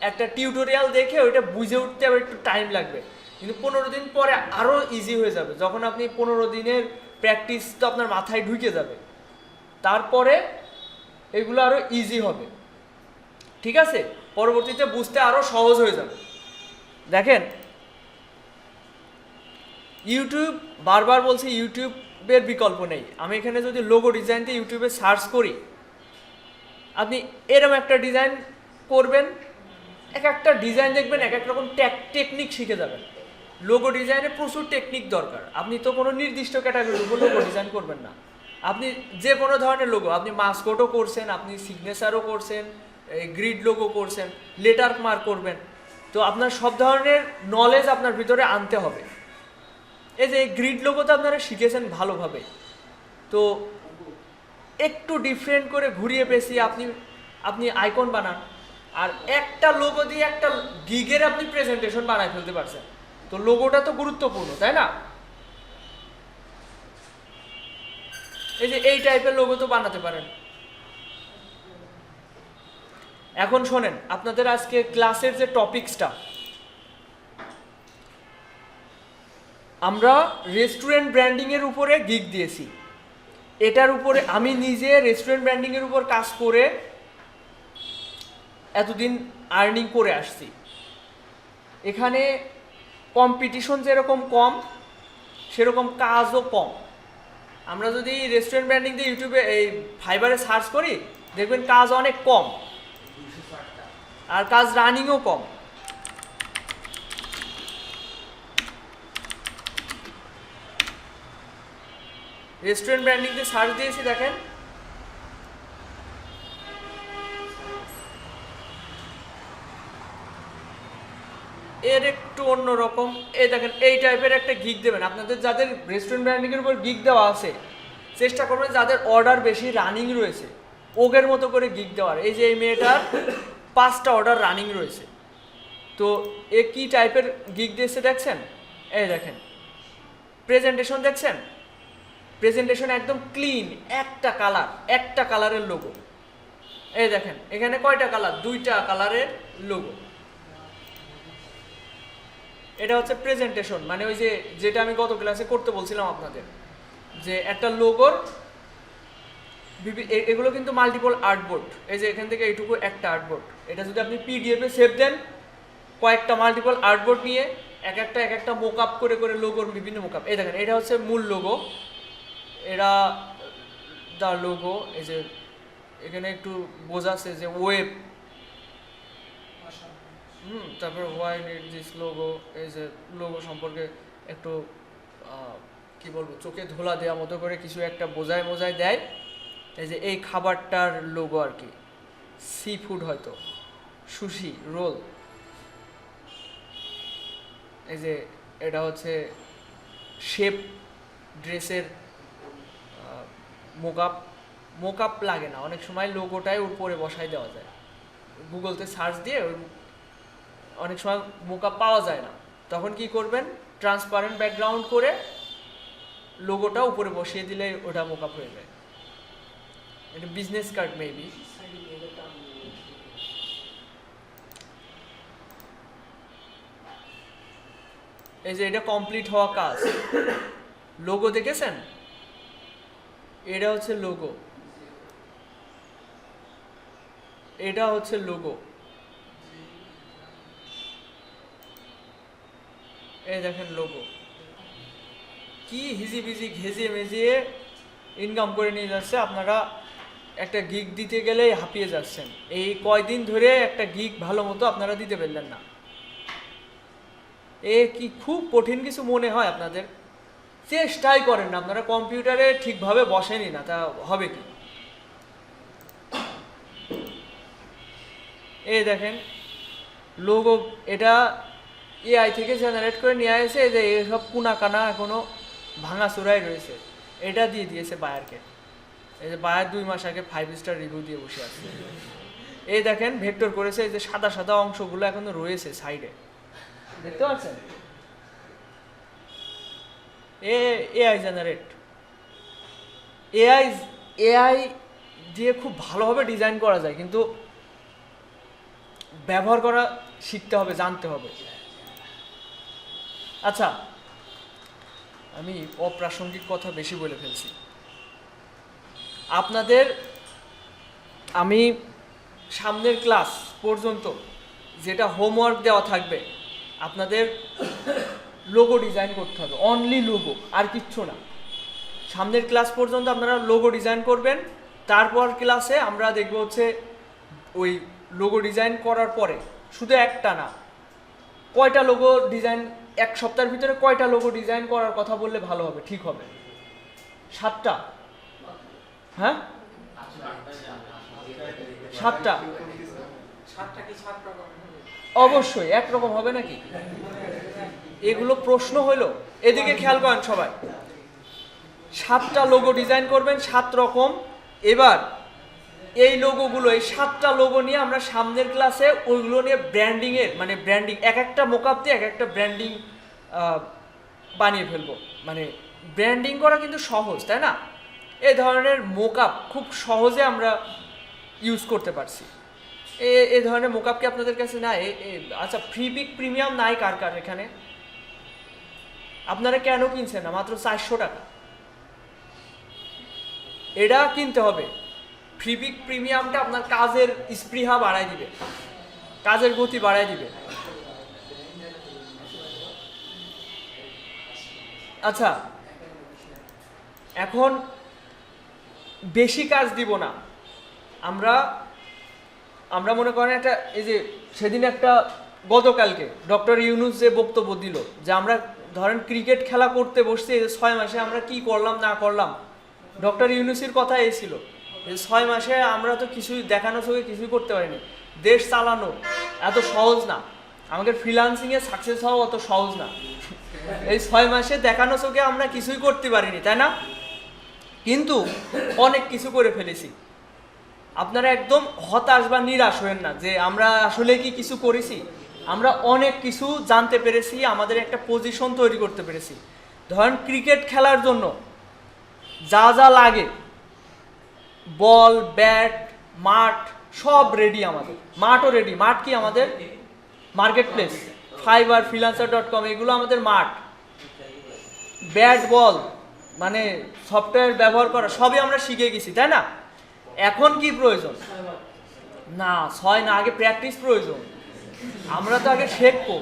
একটা টিউটোরিয়াল দেখে ওইটা বুঝে উঠতে আবার একটু টাইম লাগবে, কিন্তু 15 দিন পরে আরও ইজি হয়ে যাবে। যখন আপনি 15 দিনের প্র্যাকটিস তো আপনার মাথায় ঢুকে যাবে, তারপরে এগুলো আরও ইজি হবে, ঠিক আছে? পরবর্তীতে বুঝতে আরও সহজ হয়ে যাবে। দেখেন, ইউটিউব, বারবার বলছি ইউটিউবের বিকল্প নেই। আমি এখানে যদি লোগো ডিজাইন দিয়ে ইউটিউবে সার্চ করি, আপনি এরকম একটা ডিজাইন করবেন, এক একটা ডিজাইন দেখবেন এক এক রকম টেকনিক শিখে যাবেন। লোগো ডিজাইনে প্রচুর টেকনিক দরকার। আপনি তো কোনো নির্দিষ্ট ক্যাটাগরির উপর লোগো ডিজাইন করবেন না, আপনি যে কোনো ধরনের লোগো, আপনি মাস্কটও করছেন, আপনি সিগনেচারও করছেন, গ্রিড লোগো করছেন, লেটার মার্ক করবেন, তো আপনার সব ধরনের নলেজ আপনার ভিতরে আনতে হবে। এই যে গ্রিড লোগো তো আপনারা শিখেছেন ভালোভাবে, তো একটু ডিফারেন্ট করে ঘুরিয়ে পেঁচিয়ে আপনি আইকন বানান, আর একটা লোগো দিয়ে একটা গিগের আপনি প্রেজেন্টেশন বানায় ফেলতে পারছেন। তো লোগোটা তো গুরুত্বপূর্ণ, তাই না? এই যে এই টাইপের লোগো তো বানাতে পারেন। এখন শোনেন, আপনাদের আজকে ক্লাসের যে টপিকসটা, আমরা রেস্টুরেন্ট ব্র্যান্ডিংয়ের উপরে গিগ দিয়েছি। এটার উপরে আমি নিজে রেস্টুরেন্ট ব্র্যান্ডিংয়ের উপর কাজ করে এতদিন আর্নিং করে আসছি। এখানে কম্পিটিশন যেরকম কম, সেরকম কাজও কম। আমরা যদি রেস্টুরেন্ট ব্র্যান্ডিং দিয়ে ইউটিউবে, এই ফাইবারে সার্চ করি, দেখবেন কাজ অনেক কম, আর কাজ রানিংও কম। রেস্টুরেন্ট ব্র্যান্ডিং দিয়ে সার্চ দিয়েছি, দেখেন এর একটু অন্যরকম। এই দেখেন, এই টাইপের একটা গিগ দেবেন। আপনাদের যাদের রেস্টুরেন্ট ব্র্যান্ডিংয়ের উপর গিগ দেওয়া আছে, চেষ্টা করবেন যাদের অর্ডার বেশি রানিং রয়েছে ওগের মতো করে গিগ দেওয়ার। এই যে এই মেয়েটার 5টা অর্ডার রানিং রয়েছে, তো এ কি টাইপের গিগ দিয়েছে দেখছেন? এই দেখেন, প্রেজেন্টেশন দেখছেন? প্রেজেন্টেশন একদম ক্লিন, একটা কালারের লোগো। এই দেখেন, এখানে কয়টা কালার? 2টা কালারের লোগো। এটা হচ্ছে প্রেজেন্টেশন, মানে ওই যে যেটা আমি গত ক্লাসে করতে বলছিলাম আপনাদের, যে একটা লোগোর এগুলো কিন্তু মাল্টিপল আর্টবোর্ড। এই যে এখান থেকে এইটুকু একটা আর্টবোর্ড, এটা যদি আপনি পিডিএফে সেভ দেন, কয়েকটা মাল্টিপল আর্টবোর্ড নিয়ে এক একটা মোকআপ করে করে লোগোর বিভিন্ন মোকআপ। এই দেখেন, এটা হচ্ছে মূল লোগো, এরা দা লোগো। এই যে এখানে একটু বোঝাচ্ছে যে ওয়েব, তারপর হোয়াই নিড দিস লোগো। এই যে লোগো সম্পর্কে একটু কি বলবো, চোখে ধোলা দেওয়া মতো করে কিছু একটা বোঝায় দেয়। এই যে এই খাবারটার লোগো আর কি, সি ফুড, হয়তো সুশি রোল। এই যে এটা হচ্ছে শেপ ড্রেসের মোকআপ লাগে না, অনেক সময় লোগোটাই উপরে বসাই দেওয়া যায়। গুগলতে সার্চ দিয়ে অনেক সময় মোকআপ পাওয়া যায় না, তখন কি করবেন, ট্রান্সপারেন্ট ব্যাকগ্রাউন্ড করে লোগোটা উপরে বসিয়ে দিলে ওটা মোকআপ হয়ে যায়। এটা বিজনেস কার্ড মেবি। এই যে এটা কমপ্লিট হওয়া কাজ, লোগো দেখেছেন? এটা হচ্ছে লোগো, এটা হচ্ছে লোগো। এই দেখেন লোগো, কি হিজিবিজি ঘেজিয়ে মেজিয়ে ইনকাম করে নিয়ে যাচ্ছে। আপনারা একটা গিগ দিতে গেলেই হাঁপিয়ে যাচ্ছেন। এই কয়দিন ধরে একটা গিগ ভালো মতো আপনারা দিতে পারলেন না। এ কি খুব কঠিন কিছু মনে হয় আপনাদের? চেষ্টাই করেন না, আপনারা কম্পিউটারে ঠিকভাবে বসেনি না, তা হবে কি? এই দেখেন লোগো, এটা এআই থেকে জেনারেট করে নিয়ে আসে, যে এসব কুনা কানা এখনো ভাঙাচোরাই রয়েছে, এটা দিয়ে দিয়েছে বায়ারকে। এই যে বায়ার 2 মাস আগে 5 স্টার রিভিউ দিয়ে বসে আছে। এই দেখেন ভেক্টর করেছে, এই যে সাদা সাদা অংশগুলো এখনো রয়েছে সাইডে, দেখতে পাচ্ছেন? এআই জেনারেট, এআই এআই দিয়ে খুব ভালোভাবে ডিজাইন করা যায়, কিন্তু ব্যবহার করা শিখতে হবে, জানতে হবে। আচ্ছা, আমি অপ্রাসঙ্গিক কথা বেশি বলে ফেলছি। আপনাদের আমি সামনের ক্লাস পর্যন্ত যেটা হোমওয়ার্ক দেওয়া থাকবে, আপনাদের লোগো ডিজাইন করতে হবে, অনলি লোগো, আর কিচ্ছু না। সামনের ক্লাস পর্যন্ত আপনারা লোগো ডিজাইন করবেন। তারপর ক্লাসে আমরা দেখব হচ্ছে ওই লোগো ডিজাইন করার পরে শুধু একটা না, কয়টা লোগো ডিজাইন, 1 সপ্তাহের ভিতরে কয়টা লোগো ডিজাইন করার কথা বললে ভালো হবে, ঠিক হবে? 7টা? হ্যাঁ, 7টা। অবশ্যই একরকম হবে নাকি? এগুলো প্রশ্ন হইল। এদিকে খেয়াল করেন সবাই, 7টা লোগো ডিজাইন করবেন, 7 রকম। এবার এই লোগোগুলো, এই 7টা লোগো নিয়ে আমরা সামনের ক্লাসে ওইগুলো নিয়ে ব্র্যান্ডিংয়ের, মানে ব্র্যান্ডিং, এক একটা মোকআপ দিয়ে এক একটা ব্র্যান্ডিং বানিয়ে ফেলবো। মানে ব্র্যান্ডিং করা কিন্তু সহজ, তাই না? এই ধরনের মোকআপ খুব সহজে আমরা ইউজ করতে পারছি। এই ধরনের মোকআপ কি আপনাদের কাছে নাই? আচ্ছা, ফ্রিপিক প্রিমিয়াম নাই কার কার এখানে? আপনারা কেন কিনছেন না? মাত্র 400 টাকা। এটা কিনতে হবে। ফ্রিপিক প্রিমিয়ামটা আপনার কাজের স্পৃহা বাড়ায় দিবে, কাজের গতি বাড়ায় দিবে। আচ্ছা, এখন বেশি কাজ দিব না আমরা। আমরা মনে করেন একটা, এই যে সেদিন একটা, গতকালকে ডক্টর ইউনূস যে বক্তব্য দিল, যে আমরা ধরেন ক্রিকেট খেলা করতে বসছি, এই যে 6 মাসে আমরা কি করলাম না করলাম, ডক্টর ইউনূসের কথা এই ছিল যে 6 মাসে আমরা তো কিছুই দেখানো চোখে কিছুই করতে পারিনি। দেশ চালানো এত সহজ না, আমাদের ফ্রিল্যান্সিংয়ে সাকসেস হওয়া অত সহজ না। এই 6 মাসে দেখানো চোখে আমরা কিছুই করতে পারিনি, তাই না? কিন্তু অনেক কিছু করে ফেলেছি। আপনারা একদম হতাশ বা নিরাশ হবেন না যে আমরা আসলে কি কিছু করেছি। আমরা অনেক কিছু জানতে পেরেছি, আমাদের একটা পজিশন তৈরি করতে পেরেছি। ধরেন ক্রিকেট খেলার জন্য যা যা লাগে, বল, ব্যাট, মাঠ, সব রেডি আমাদের। মাঠও রেডি। মাঠ কি আমাদের? মার্কেট প্লেস, ফাইবার, ফ্রিল্যান্সার.com, এগুলো আমাদের মাঠ। ব্যাট, বল, মানে সফটওয়্যার ব্যবহার করা সবই আমরা শিখে গেছি, তাই না? এখন কি প্রয়োজন? না 6 না, আগে প্র্যাকটিস প্রয়োজন। আমরা তো আগে শিখবো,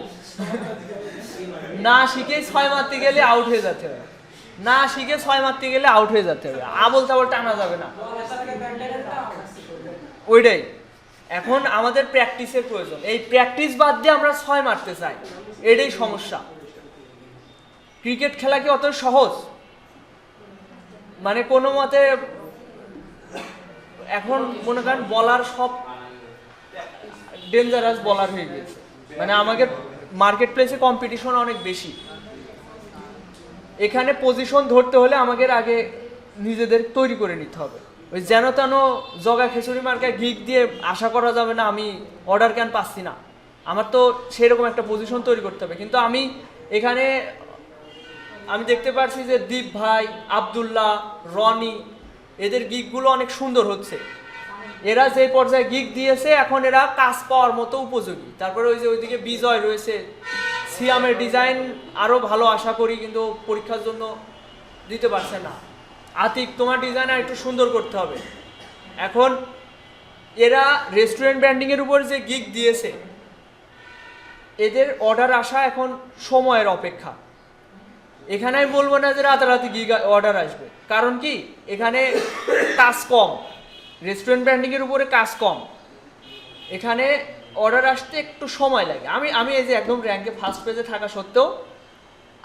না শিখেই 6 মারতে গেলে আউট হয়ে যেতে হবে, না শিখে 6 মারতে গেলে আউট হয়ে যেতে হবে, আবল তাবল টানা যাবে না। ওইটাই এখন আমাদের প্র্যাকটিসের প্রয়োজন। এই প্র্যাকটিস বাদ দিয়ে আমরা 6 মারতে চাই, এটাই সমস্যা। ক্রিকেট খেলা কি অত সহজ? মানে কোনো মতে এখন মনে করেন বলার সব ডেঞ্জারাস বলার হয়ে গেছে। মানে আমাদের মার্কেট প্লেসে কম্পিটিশন অনেক বেশি। এখানে পজিশন ধরতে হলে আমাদের আগে নিজেদের তৈরি করে নিতে হবে। ওই যেন তেন জগা খিচুড়ি মার্কায় গিগ দিয়ে আশা করা যাবে না আমি অর্ডার কেন পাচ্ছি না। আমার তো সেরকম একটা পজিশন তৈরি করতে হবে। কিন্তু আমি এখানে দেখতে পাচ্ছি যে দীপ ভাই, আব্দুল্লাহ, রনি, এদের গিগগুলো অনেক সুন্দর হচ্ছে। এরা যে পর্যায়ে গিগ দিয়েছে এখন এরা কাজ পাওয়ার মতো উপযোগী। তারপরে ওই যে ওইদিকে বিজয় রয়েছে, সিয়ামের ডিজাইন আরও ভালো আশা করি, কিন্তু পরীক্ষার জন্য দিতে পারছে না। আতিক, তোমার ডিজাইন আর একটু সুন্দর করতে হবে। এখন এরা রেস্টুরেন্ট ব্র্যান্ডিংয়ের উপর যে গিগ দিয়েছে, এদের অর্ডার আসা এখন সময়ের অপেক্ষা। এখানে আমি বলবো না যে রাতারাতি গিগ অর্ডার আসবে, কারণ কি এখানে কাজ কম, রেস্টুরেন্ট ব্র্যান্ডিংয়ের উপরে কাজ কম, এখানে অর্ডার আসতে একটু সময় লাগে। আমি এই যে একদম র্যাঙ্কে ফার্স্ট পেজে থাকা সত্ত্বেও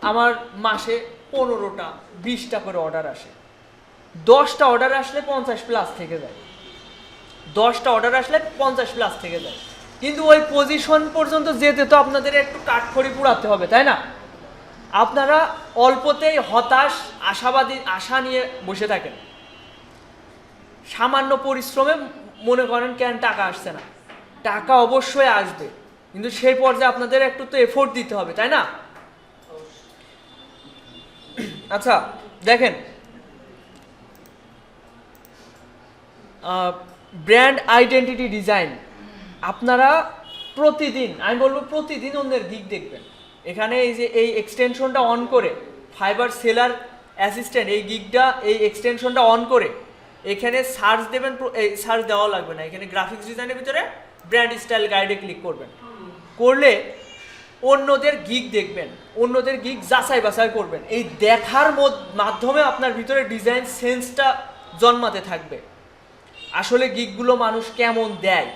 আমার মাসে 15টা 20টা করে অর্ডার আসে। 10টা অর্ডার আসলে 50+ থেকে যায়, 10টা অর্ডার আসলে 50+ থেকে যায়। কিন্তু ওই পজিশন পর্যন্ত যেতে তো আপনাদের একটু কাঠখড়ি পুড়াতে হবে, তাই না? আপনারা অল্পতেই হতাশ, আশাবাদী, আশা নিয়ে বসে থাকেন। সামান্য পরিশ্রমে মনে করেন কেন টাকা আসছে না, টাকা অবশ্যই আসবে, কিন্তু সেই পর্যায়ে আপনাদের একটু তো এফোর্ট দিতে হবে, তাই না? আচ্ছা দেখেন, ব্র্যান্ড আইডেন্টিটি ডিজাইন, আপনারা প্রতিদিন, আমি বলবো প্রতিদিন অন্যের গিগ দেখবেন। এখানে এই যে এই এক্সটেনশনটা অন করে, ফাইবার সেলার অ্যাসিস্ট্যান্ট, এই গিগটা, এই এক্সটেনশনটা অন করে এখানে সার্চ দেবেন। এই সার্চ দেওয়া লাগবে না, এখানে গ্রাফিক্স ডিজাইনের ভিতরে ব্র্যান্ড স্টাইল গাইডে ক্লিক করবেন, করলে অন্যদের গিগ দেখবেন, অন্যদের গিগ যাচাই বাছাই করবেন। এই দেখার মাধ্যমে আপনার ভিতরে ডিজাইন সেন্সটা জন্মাতে থাকবে। আসলে গিগগুলো মানুষ কেমন দেয়,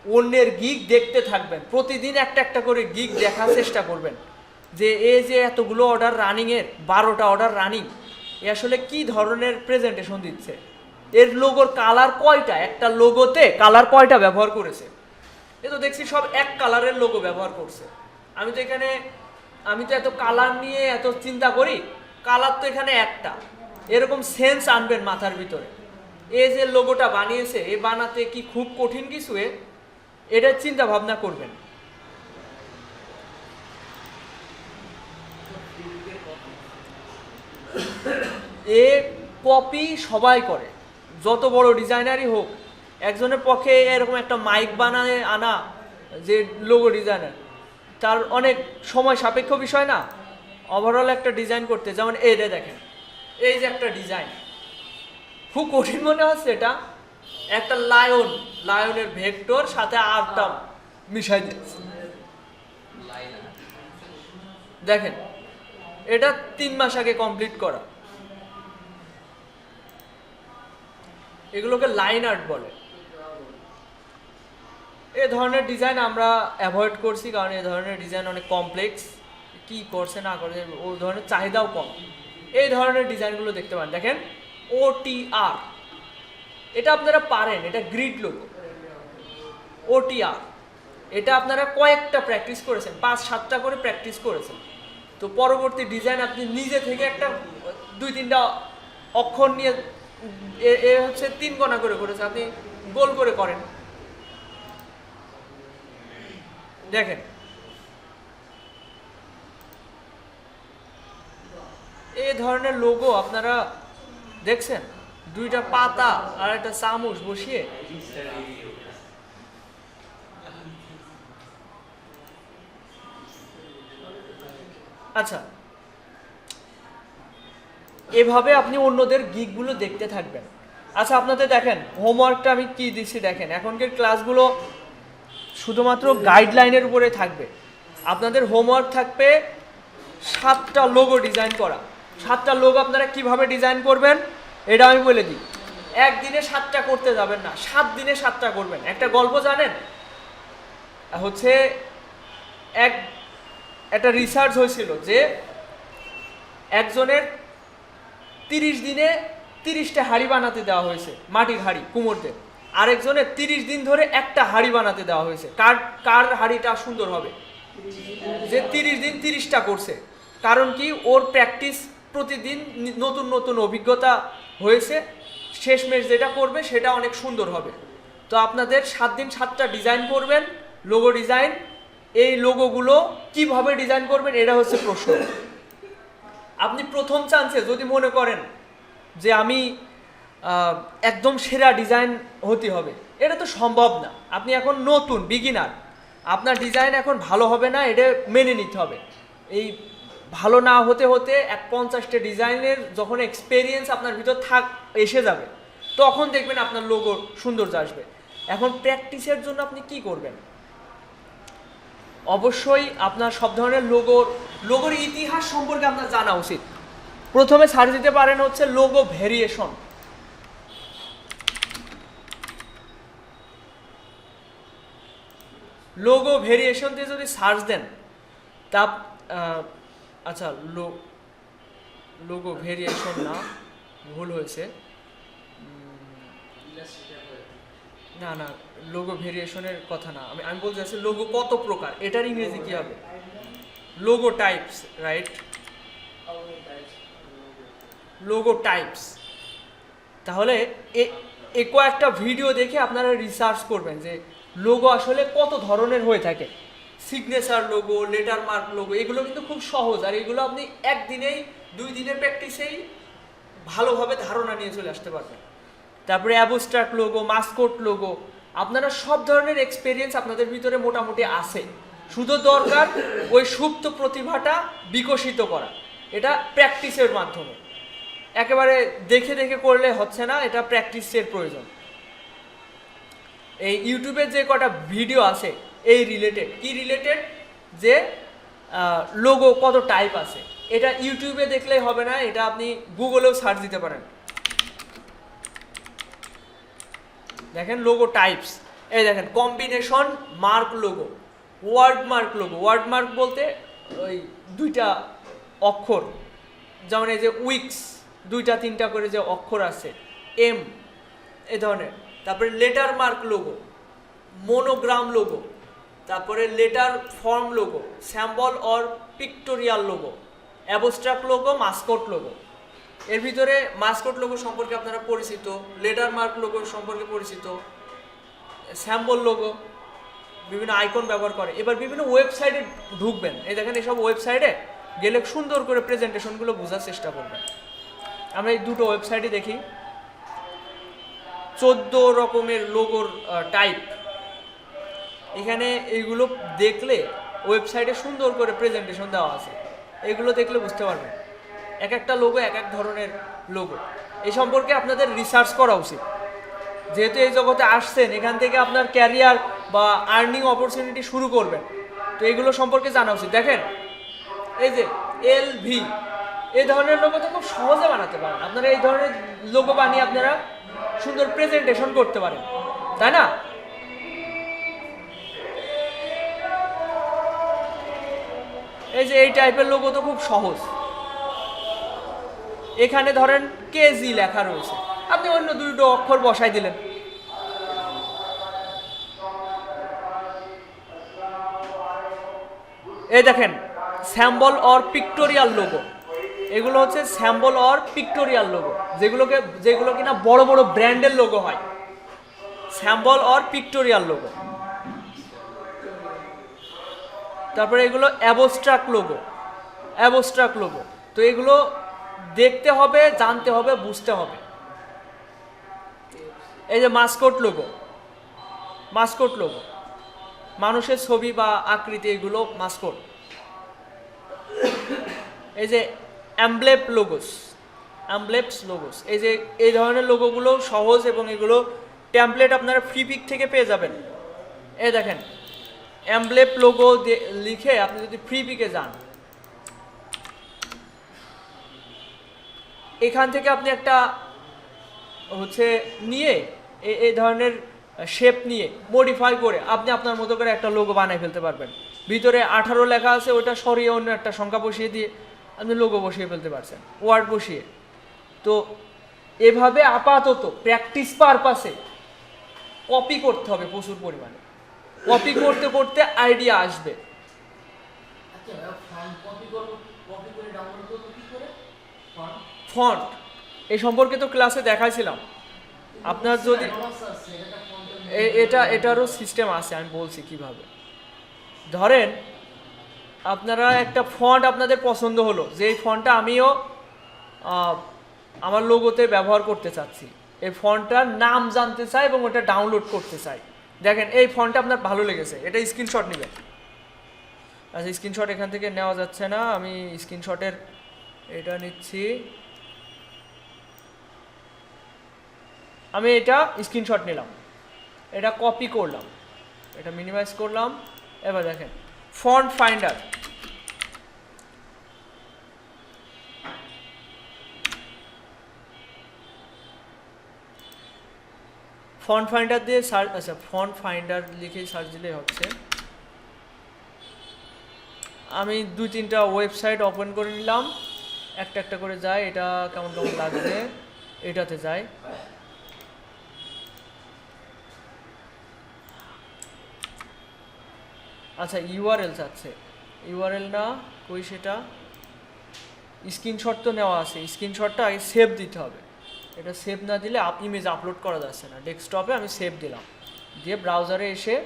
অন্যের গিগ দেখতে থাকবেন, প্রতিদিন একটা একটা করে গিগ দেখার চেষ্টা করবেন যে এই যে এতগুলো অর্ডার রানিংয়ের, 12টা অর্ডার রানিং, এ আসলে কি ধরনের প্রেজেন্টেশন দিচ্ছে, এর লোগোর কালার কয়টা, একটা লোগোতে কালার কয়টা ব্যবহার করেছে। এ তো দেখছি সব এক কালারের লোগো ব্যবহার করছে। আমি তো এত কালার নিয়ে এত চিন্তা করি, কালার তো এখানে একটা। এরকম সেন্স আনবেন মাথার ভিতরে। এই যে লোগোটা বানিয়েছে, এ বানাতে কি খুব কঠিন কিছু, এটা চিন্তা ভাবনা করবেন। এ কপি সবাই করে, যত বড় ডিজাইনারই হোক। একজনের পক্ষে এরকম একটা মাইক বানায় আনা, যে লোগো ডিজাইনার, তার অনেক সময় সাপেক্ষ বিষয় না ওভারঅল একটা ডিজাইন করতে। যেমন এটা দেখেন, এই যে একটা ডিজাইন খুব কঠিন মনে হচ্ছে, এটা একটা লায়নের ভেক্টর সাথে আরটা মিশাই দিচ্ছে। দেখেন, এটা 3 মাস আগে কমপ্লিট করা। এগুলোকে লাইন আর্ট বলে। এই ধরনের ডিজাইন আমরা অ্যাভয়েড করছি, কারণ এই ধরনের ডিজাইন অনেক কমপ্লেক্স, কি করছে না করছে ওই ধরনের চাহিদাও কম। এই ধরনের ডিজাইনগুলো দেখতে পান। দেখেন OTR, এটা আপনারা পারেন, এটা গ্রিড লোগো। OTR এটা আপনারা কয়েকটা প্র্যাকটিস করেছেন, 5-7টা করে প্র্যাকটিস করেছেন, তো পরবর্তী ডিজাইন আপনি নিজে থেকে একটা 2-3টা অক্ষর নিয়ে, এ হচ্ছে 3 কোণা করে করেছে, আপনি গোল করে করেন। দেখেন এই ধরনের লোগো আপনারা দেখছেন, 2টা পাতা আর একটা চামচ বসিয়ে। আচ্ছা, এভাবে আপনি অন্যদের গিগগুলো দেখতে থাকবেন। আচ্ছা, আপনাদের দেখেন হোমওয়ার্কটা আমি কি দিচ্ছি দেখেন। এখনকার ক্লাসগুলো শুধুমাত্র গাইডলাইনের উপরে থাকবে। আপনাদের হোমওয়ার্ক থাকবে 7টা লোগো ডিজাইন করা। 7টা লোগো আপনারা কিভাবে ডিজাইন করবেন এটা আমি বলে দিই। একদিনে 7টা করতে যাবেন না, 7 দিনে 7টা করবেন। একটা গল্প জানেন, হচ্ছে একটা রিসার্চ হয়েছিল যে একজনের 30 দিনে 30টা হাঁড়ি বানাতে দেওয়া হয়েছে, মাটির হাঁড়ি, কুমোরদের। আরেকজনের 30 দিন ধরে একটা হাঁড়ি বানাতে দেওয়া হয়েছে। কার হাঁড়িটা সুন্দর হবে? যে 30 দিন 30টা করছে। কারণ কি, ওর প্র্যাকটিস, প্রতিদিন নতুন নতুন অভিজ্ঞতা হয়েছে, শেষমেশ যেটা করবে সেটা অনেক সুন্দর হবে। তো আপনাদের 7 দিন 7টা ডিজাইন করবেন, লোগো ডিজাইন। এই লোগোগুলো কিভাবে ডিজাইন করবেন এটা হচ্ছে প্রশ্ন। আপনি প্রথম চান্সে যদি মনে করেন যে আমি একদম সেরা ডিজাইন হতে হবে, এটা তো সম্ভব না। আপনি এখন নতুন বিগিনার, আপনার ডিজাইন এখন ভালো হবে না, এটা মেনে নিতে হবে। এই ভালো না হতে হতে 50টা ডিজাইনের যখন এক্সপেরিয়েন্স আপনার ভিতর এসে যাবে, তখন দেখবেন আপনার লোগো সৌন্দর্য আসবে। এখন প্র্যাকটিসের জন্য আপনি কি করবেন? অবশ্যই আপনার সব ধরনের লোগোর ইতিহাস সম্পর্কে আপনার জানা উচিত। প্রথমে সার্চ দিতে পারেন হচ্ছে লোগো ভেরিয়েশন। লোগো ভেরিয়েশন দিয়ে যদি সার্চ দেন তা আচ্ছা লোগো ভেরিয়েশন না, ভুল হয়েছে, না না লোগো ভেরিয়েশনের কথা না, আমি বলতে চাচ্ছি লোগো কত প্রকার, এটার ইংরেজি কি হবে? Logo types, right? Logo types. তাহলে এ কয়েকটা ভিডিও দেখে আপনারা রিসার্চ করবেন যে লোগো আসলে কত ধরনের হয়ে থাকে। Signature logo, letter mark logo, এগুলো কিন্তু খুব সহজ, আর এগুলো আপনি একদিনেই 2 দিনের প্র্যাকটিসেই ভালোভাবে ধারণা নিয়ে চলে আসতে পারবেন। তারপরে অ্যাবস্ট্রাক্ট লোগো, মাস্কট লোগো, আপনারা সব ধরনের এক্সপেরিয়েন্স আপনাদের ভিতরে মোটামুটি আছে, শুধু দরকার ওই সুপ্ত প্রতিভাটা বিকশিত করা। এটা প্র্যাকটিসের মাধ্যমে, একেবারে দেখে দেখে করলে হচ্ছে না, এটা প্র্যাকটিসের প্রয়োজন। এই ইউটিউবের যে কটা ভিডিও আছে এই রিলেটেড, কি রিলেটেড, যে লোগো কত টাইপ আছে, এটা ইউটিউবে দেখলেই হবে না, এটা আপনি গুগলেও সার্চ দিতে পারেন। দেখেন লোগো টাইপস, এই দেখেন combination mark logo, word mark logo. Word mark বলতে ওই 2টা অক্ষর, যেমন এই যে উইক্স 2টা 3টা করে যে অক্ষর আছে, এম, এ ধরনের। তারপরে লেটার মার্ক লোগো, মোনোগ্রাম লোগো, তারপরে letter form logo, স্যাম্বল or pictorial logo, abstract logo, Mascot logo. এর ভিতরে মাস্কট লোগো সম্পর্কে আপনারা পরিচিত, লেটার মার্ক লোগো সম্পর্কে পরিচিত, স্যাম্বল লোগো বিভিন্ন আইকন ব্যবহার করে। এবার বিভিন্ন ওয়েবসাইটে ঢুকবেন, এই দেখেন এইসব ওয়েবসাইটে গেলে সুন্দর করে প্রেজেন্টেশনগুলো বোঝার চেষ্টা করবেন। আমরা এই 2টো ওয়েবসাইটে দেখি, 14 রকমের লোগোর টাইপ। এখানে এইগুলো দেখলে ওয়েবসাইটে সুন্দর করে প্রেজেন্টেশন দেওয়া আছে, এগুলো দেখলে বুঝতে পারবেন এক একটা লোগো এক এক ধরনের লোগো। এই সম্পর্কে আপনাদের রিসার্চ করা উচিত, যেহেতু এই জগতে আসছেন, এখান থেকে আপনার ক্যারিয়ার বা আর্নিং অপরচুনিটি শুরু করবেন, তো এগুলো সম্পর্কে জানা উচিত। দেখেন এই যে LV, এই ধরনের লোগো তো খুব সহজে বানাতে পারেন আপনারা, এই ধরনের লোগো বানিয়ে আপনারা সুন্দর প্রেজেন্টেশন করতে পারেন, তাই না? এই যে এই টাইপের লোগো তো খুব সহজ। এখানে ধরেন কেজি লেখা রয়েছে, আপনি অন্য 2টো অক্ষর বসাই দিলেন। এই দেখেন স্যাম্বল অর পিক্টোরিয়াল লোগো, এগুলো হচ্ছে স্যাম্বল অর পিক্টোরিয়াল লোগো, যেগুলো কিনা বড় বড় ব্র্যান্ডের লোগো হয়, স্যাম্বল অর পিক্টোরিয়াল লোগো। তারপরে এগুলো অ্যাবস্ট্রাক্ট লোগো, অ্যাবস্ট্রাক্ট লোগো। তো এগুলো দেখতে হবে, জানতে হবে, বুঝতে হবে। এই যে মাস্কট লোগো, মাস্কট লোগো মানুষের ছবি বা আকৃতি, এগুলো মাস্কট। এই যে অ্যামব্লেপ লোগোস, অ্যামব্লেপস লোগোস, এই যে এই ধরনের লোগোগুলো সহজ, এবং এগুলো টেমপ্লেট আপনারা ফ্রি পিক থেকে পেয়ে যাবেন। এই দেখেন অ্যামব্লেপ লোগো লিখে আপনি যদি ফ্রি পিকে যান, এখান থেকে আপনি একটা হচ্ছে নিয়ে এই ধরনের শেপ নিয়ে মডিফাই করে আপনি আপনার মতো করে একটা লোগো বানিয়ে ফেলতে পারবেন। ভিতরে 18 লেখা আছে, ওটা সরিয়ে অন্য একটা সংখ্যা বসিয়ে দিয়ে আপনি লোগো বসিয়ে ফেলতে পারছেন, ওয়ার্ড বসিয়ে। তো এভাবে আপাতত প্র্যাকটিস পারপাসে কপি করতে হবে প্রচুর পরিমাণে, কপি করতে করতে আইডিয়া আসবে। ফন্ট এই সম্পর্কে তো ক্লাসে দেখাইছিলাম, আপনার যদি এটারও সিস্টেম আছে, আমি বলছি কিভাবে। ধরেন আপনারা একটা ফন্ট আপনাদের পছন্দ হলো, যে এই ফন্টটা আমিও আমার লোগোতে ব্যবহার করতে চাচ্ছি, এই ফন্টটার নাম জানতে চাই এবং ওটা ডাউনলোড করতে চাই। দেখেন এই ফন্টটা আপনার ভালো লেগেছে, এটা স্ক্রিনশট নেবেন। আচ্ছা স্ক্রিনশট এখান থেকে নেওয়া যাচ্ছে না, আমি স্ক্রিনশটের এটা নিচ্ছি, আমি এটা স্ক্রিনশট নিলাম, এটা কপি করলাম, এটা মিনিমাইজ করলাম। এবার দেখেন ফন্ট ফাইন্ডার, ফন্ট ফাইন্ডার দিয়ে সার্চ, আচ্ছা ফন্ট ফাইন্ডার লিখে সার্চ দিলেই হচ্ছে। আমি 2-3টা ওয়েবসাইট ওপেন করে নিলাম, একটা একটা করে যাই, এটা কেমন কেমন লাগছে, এটাতে যাই। আচ্ছা ইউআরএল চাচ্ছে, ইউআরএল না কই সেটা, স্ক্রিনশট তো নেওয়া আছে, স্ক্রিনশটটা আগে সেভ দিতে হবে। এটা সেভ না দিলে ইমেজ আপলোড করা যাচ্ছে না। ডেস্কটপে আমি সেভ দিলাম, দিয়ে ব্রাউজারে এসে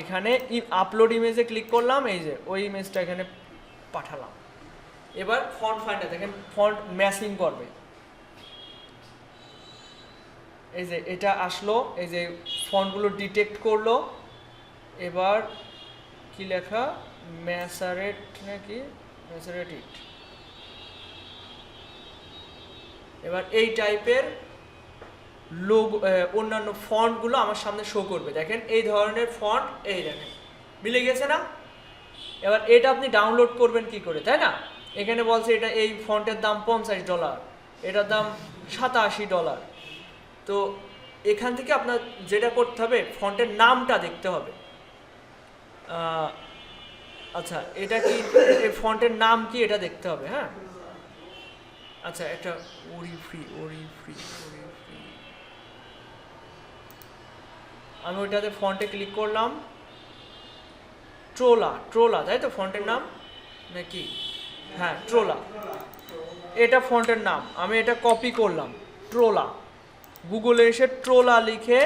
এখানে আপলোড ইমেজে ক্লিক করলাম, এই যে ওই ইমেজটা এখানে পাঠালাম। এবার ফন্ট ফাইন্ডার দেখেন ফন্ট ম্যাচিং করবে, এই যে এটা আসলো, এই যে ফন্টগুলো ডিটেক্ট করলো। এবার কি লেখা, ম্যাসারেট নাকি ম্যাসারেটিট, এবার এই টাইপের লোগো অন্যান্য ফন্টগুলো আমার সামনে শো করবে। দেখেন এই ধরনের ফন্ট, এই দেখেন মিলে গেছে না। এবার এটা আপনি ডাউনলোড করবেন কি করে, তাই না? এখানে বলছে এটা এই ফন্টের দাম $50, এটার দাম $87। তো এখান থেকে আপনার যেটা করতে হবে, ফন্টের নামটা দেখতে হবে। আচ্ছা এটা কি, এই ফন্টের নাম কি এটা দেখতে হবে। হ্যাঁ আচ্ছা, একটা ওরিফ্রি, আমি ওইটাতে ফন্টে ক্লিক করলাম, ট্রোলা তাই তো ফন্টের নাম নাকি? হ্যাঁ ট্রোলা, এটা ফন্টের নাম। আমি এটা কপি করলাম, ট্রোলা। গুগলে এসে ট্রোলা লিখে,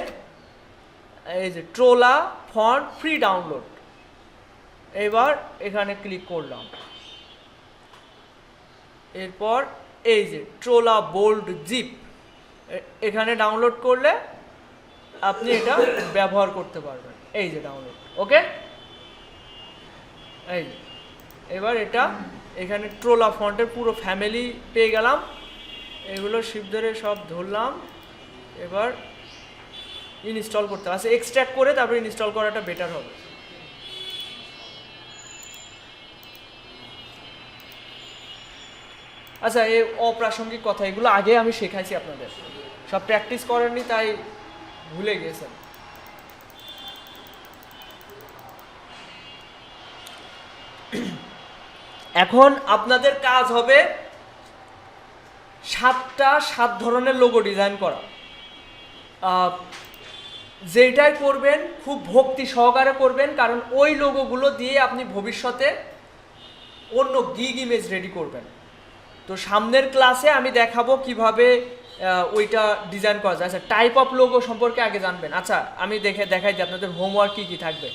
এই যে ট্রোলা ফন্ট ফ্রি ডাউনলোড, এবার এখানে ক্লিক করলাম। এরপর এই যে ট্রোলা বোল্ড জিপ, এখানে ডাউনলোড করলে আপনি এটা ব্যবহার করতে পারবেন। এই যে ডাউনলোড, ওকে। এই এবার এটা এখানে ট্রোলা ফন্টের পুরো ফ্যামিলি পেয়ে গেলাম। এগুলো শিপ ধরে সব ধরলাম, এবার ইনস্টল করতে হবে। আচ্ছা এক্সট্র্যাক্ট করে তারপরে ইনস্টল করাটা বেটার হবে। আচ্ছা এই অপ্রাসঙ্গিক কথা, এগুলো আগে আমি শেখাইছি আপনাদের, সব প্র্যাকটিস করেননি তাই ভুলে গিয়েছেন। এখন আপনাদের কাজ হবে 7 ধরনের লোগো ডিজাইন করা। যেটাই করবেন খুব ভক্তি সহকারে করবেন, কারণ ওই লোগোগুলো দিয়ে আপনি ভবিষ্যতে অন্য গিগ ইমেজ রেডি করবেন। তো সামনের ক্লাসে আমি দেখাবো কিভাবে ওইটা ডিজাইন করা যায়। আচ্ছা টাইপ অফ লোগো সম্পর্কে আগে জানবেন। আচ্ছা আমি দেখাই দিই আপনাদের হোমওয়ার্ক কি কি থাকবে।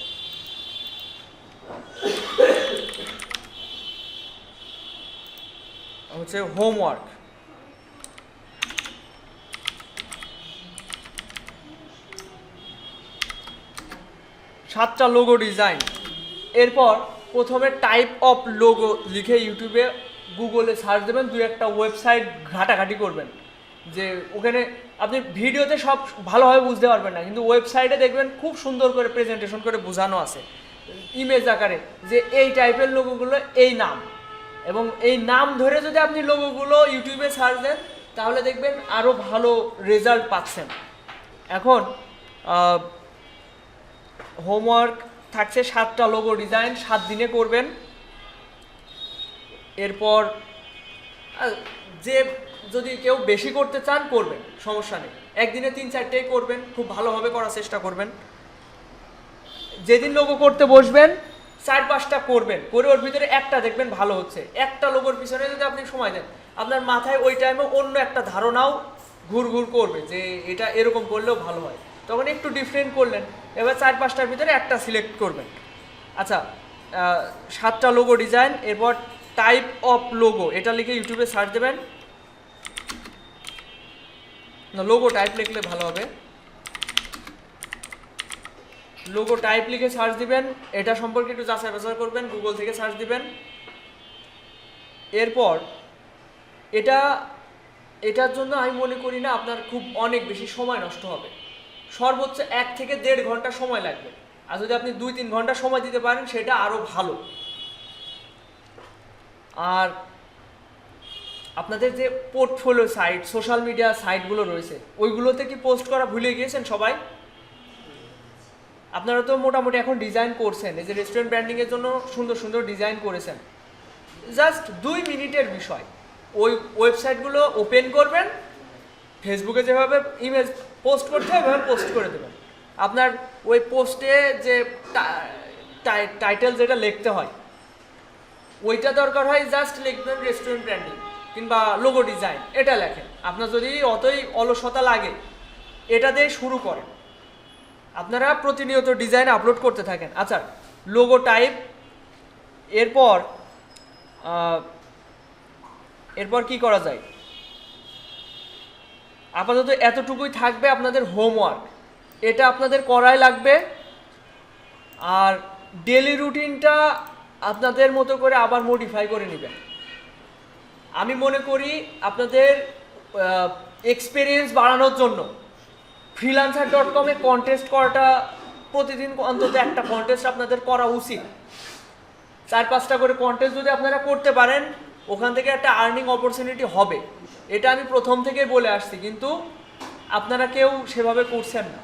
হচ্ছে হোমওয়ার্ক, সাতটা লোগো ডিজাইন। এরপর প্রথমে টাইপ অফ লোগো লিখে ইউটিউবে গুগলে সার্চ দেবেন, 2-1টা ওয়েবসাইট ঘাটাঘাটি করবেন, যে ওখানে আপনি ভিডিওতে সব ভালোভাবে বুঝতে পারবেন না, কিন্তু ওয়েবসাইটে দেখবেন খুব সুন্দর করে প্রেজেন্টেশন করে বোঝানো আছে ইমেজ আকারে, যে এই টাইপের লোগোগুলো এই নাম, এবং এই নাম ধরে যদি আপনি লোগোগুলো ইউটিউবে সার্চ দেন তাহলে দেখবেন আরও ভালো রেজাল্ট পাচ্ছেন। এখন হোমওয়ার্ক থাকছে 7টা লোগো ডিজাইন, 7 দিনে করবেন। এরপর যে যদি কেউ বেশি করতে চান করবেন, সমস্যা নেই, একদিনে 3-4টেই করবেন, খুব ভালোভাবে করার চেষ্টা করবেন। যেদিন লোগো করতে বসবেন 4-5টা করবেন, করে ওর ভিতরে একটা দেখবেন ভালো হচ্ছে। একটা লোগোর পিছনে যদি আপনি সময় দেন, আপনার মাথায় ওই টাইমে অন্য একটা ধারণাও ঘুরঘুর করবে যে এটা এরকম করলেও ভালো হয়, তখন একটু ডিফারেন্ট করলেন। এবার 4-5টার ভিতরে একটা সিলেক্ট করবেন। আচ্ছা 7টা লোগো ডিজাইন। এরপর টাইপ অফ লোগো, এটা লিখে ইউটিউবে সার্চ দেবেন, না লোগো টাইপ লিখলে ভালো হবে, লোগো টাইপ লিখে সার্চ দিবেন। এটা সম্পর্কে একটু যাচাই বাছাই করবেন, গুগল থেকে সার্চ দিবেন। এরপর এটার জন্য আমি মনে করি না আপনার খুব অনেক বেশি সময় নষ্ট হবে, সর্বোচ্চ 1 থেকে 1.5 ঘন্টা সময় লাগবে। আর যদি আপনি 2-3 ঘন্টা সময় দিতে পারেন সেটা আরও ভালো। আর আপনাদের যে পোর্টফোলিও সাইট, সোশ্যাল মিডিয়া সাইটগুলো রয়েছে, ওইগুলোতে কি পোস্ট করা ভুলে গিয়েছেন সবাই? আপনারা তো মোটামুটি এখন ডিজাইন করছেন, এই যে রেস্টুরেন্ট ব্র্যান্ডিংয়ের জন্য সুন্দর সুন্দর ডিজাইন করেছেন, জাস্ট 2 মিনিটের বিষয়। ওই ওয়েবসাইটগুলো ওপেন করবেন, ফেসবুকে যেভাবে ইমেজ পোস্ট করতে হয় ওইভাবে পোস্ট করে দেবেন। আপনার ওই পোস্টে যে টাইটেল যেটা লিখতে হয় ওইটা দরকার হয়, জাস্ট লিখবেন রেস্টুরেন্ট ব্র্যান্ডিং কিংবা লোগো ডিজাইন, এটা লেখেন। আপনার যদি অতই অলসতা লাগে এটা দিয়ে শুরু করেন, আপনারা প্রতিনিয়ত ডিজাইন আপলোড করতে থাকেন। আচ্ছা, লোগো টাইপ, এরপর কি করা যায়? আপাতত এতটুকুই থাকবে আপনাদের হোমওয়ার্ক, এটা আপনাদের করাই লাগবে। আর ডেলি রুটিনটা আপনাদের মতো করে আবার মডিফাই করে নেবেন। আমি মনে করি আপনাদের এক্সপিরিয়েন্স বাড়ানোর জন্য freelancer.com-এ কন্টেস্ট করাটা, প্রতিদিন অন্তত একটা কন্টেস্ট আপনাদের করা উচিত। 4-5টা করে কন্টেস্ট যদি আপনারা করতে পারেন, ওখান থেকে একটা আর্নিং অপরচুনিটি হবে। এটা আমি প্রথম থেকেই বলে আসছি, কিন্তু আপনারা কেউ সেভাবে করছেন না।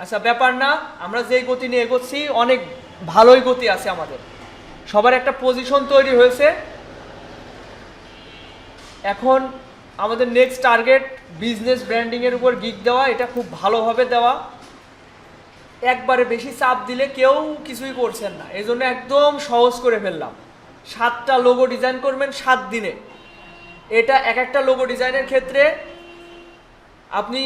আচ্ছা, ব্যাপার না, আমরা যেই গতি নিয়ে এগোচ্ছি অনেক ভালোই গতি আছে আমাদের, সবার একটা পজিশন তৈরি হয়েছে। এখন আমাদের নেক্সট টার্গেট বিজনেস ব্র্যান্ডিংয়ের উপর গিগ দেওয়া, এটা খুব ভালোভাবে দেওয়া। একবারে বেশি চাপ দিলে কেউ কিছুই করছেন না, এই জন্য একদম সহজ করে ফেললাম। 7টা লোগো ডিজাইন করবেন 7 দিনে। এটা এক একটা লোগো ডিজাইনের ক্ষেত্রে আপনি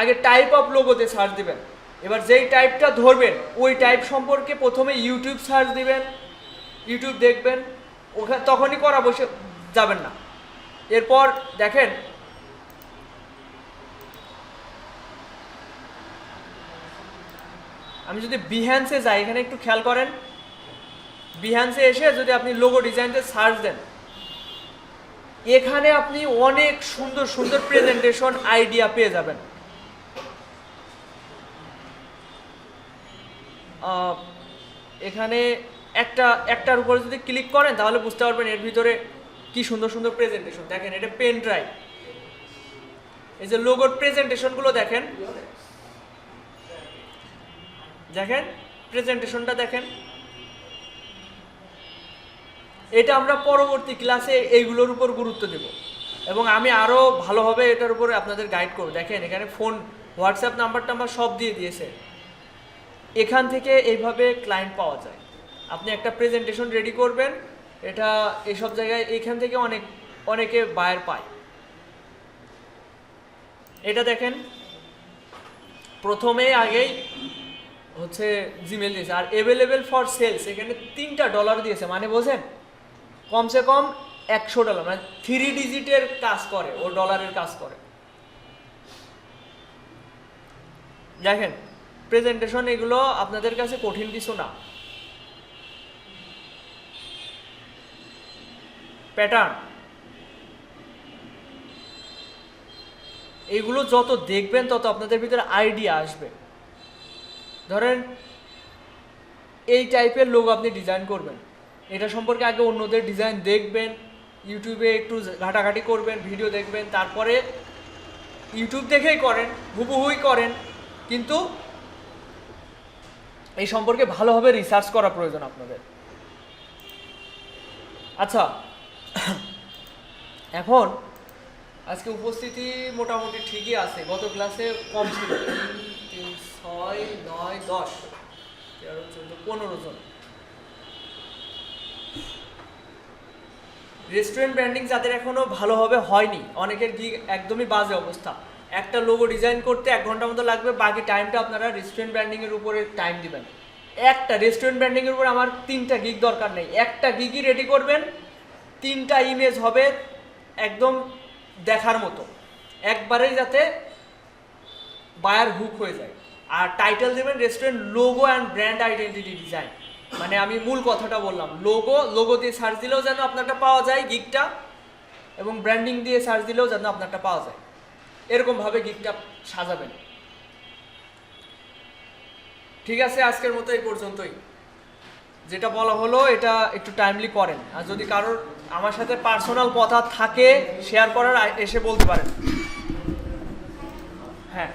আগে টাইপ অফ লোগোতে সার্চ দিবেন, এবার যেই টাইপটা ধরবেন ওই টাইপ সম্পর্কে প্রথমে ইউটিউব সার্চ দিবেন, ইউটিউব দেখবেন, ওখানে তখনই করা বসে যাবেন না। এরপর দেখেন আমি যদি বিহ্যান্সে যাই, এখানে একটু খেয়াল করেন, বিহ্যান্সে এসে যদি আপনি লোগো ডিজাইনতে সার্চ দেন, এখানে আপনি অনেক সুন্দর সুন্দর প্রেজেন্টেশন আইডিয়া পেয়ে যাবেন। এখানে একটার উপরে যদি ক্লিক করেন তাহলে বুঝতে পারবেন এর ভিতরে কি সুন্দর সুন্দর প্রেজেন্টেশন। দেখেন, এটা পেন ড্রাইভ, এই যে লোগোর প্রেজেন্টেশনগুলো দেখেন, দেখেন প্রেজেন্টেশনটা দেখেন। এটা আমরা পরবর্তী ক্লাসে এইগুলোর উপর গুরুত্ব দেব এবং আমি আরও ভালোভাবে এটার উপরে আপনাদের গাইড করব। দেখেন, এখানে ফোন, হোয়াটসঅ্যাপ নাম্বার সব দিয়ে দিয়েছে। এখান থেকে এইভাবে ক্লায়েন্ট পাওয়া যায়। আপনি একটা প্রেজেন্টেশন রেডি করবেন, এটা এইসব জায়গায় এখান থেকে অনেকে বায়ার পায়। এটা দেখেন, প্রথমে আগেই হচ্ছে জিমেল দিয়েছে, আর অ্যাভেলেবেল ফর সেলস এখানে $3 দিয়েছে। মানে বোঝেন, কমসে কম $100, মানে 3 ডিজিটের কাজ করে, ও ডলারের কাজ করে। দেখেন প্রেজেন্টেশন, এগুলো আপনাদের কাছে কঠিন কিছু না। প্যাটার্ন, এগুলো যত দেখবেন তত আপনাদের ভিতরে আইডিয়া আসবে। ধরেন এই টাইপের লোগো আপনি ডিজাইন করবেন, এটা সম্পর্কে আগে অন্যদের ডিজাইন দেখবেন, ইউটিউবে একটু ঘাটাঘাটি করবেন, ভিডিও দেখবেন, তারপরে ইউটিউব দেখেই করেন, হুবহুই করেন, কিন্তু এই সম্পর্কে ভালোভাবে রিসার্চ করা প্রয়োজন আপনাদের। আচ্ছা, এখন আজকে উপস্থিতি মোটামুটি ঠিকই আছে, গত ক্লাসে কম ছিল, 3, 6, 9, 10, 13, 14, 15 জন। রেস্টুরেন্ট ব্র্যান্ডিং যাদের এখনো ভালোভাবে হয়নি, অনেকের গিগ একদমই বাজে অবস্থা, একটা লোগো ডিজাইন করতে 1 ঘন্টা মতো লাগবে, বাকি টাইমটা আপনারা রেস্টুরেন্ট ব্র্যান্ডিংয়ের উপরে টাইম দিবেন। একটা রেস্টুরেন্ট ব্র্যান্ডিংয়ের উপরে আমার 3টা গিগ দরকার নেই, একটা গিগই রেডি করবেন, 3টা ইমেজ হবে একদম দেখার মতো, একবারেই যাতে বায়ার হুক হয়ে যায়। আর টাইটেল দেবেন restaurant logo and brand identity design. মানে আমি মূল কথাটা বললাম, লোগো দিয়ে সার্চ দিলেও যেন আপনারটা পাওয়া যায় গিগটা, এবং ব্র্যান্ডিং দিয়ে সার্চ দিলেও যেন আপনারটা পাওয়া যায়, এরকমভাবে গিগটা সাজাবেন। ঠিক আছে, আজকের মতো এই পর্যন্তই। যেটা বলা হলো এটা একটু টাইমলি করেন, আর যদি কারোর আমার সাথে পার্সোনাল কথা থাকে শেয়ার করার, এসে বলতে পারেন। হ্যাঁ।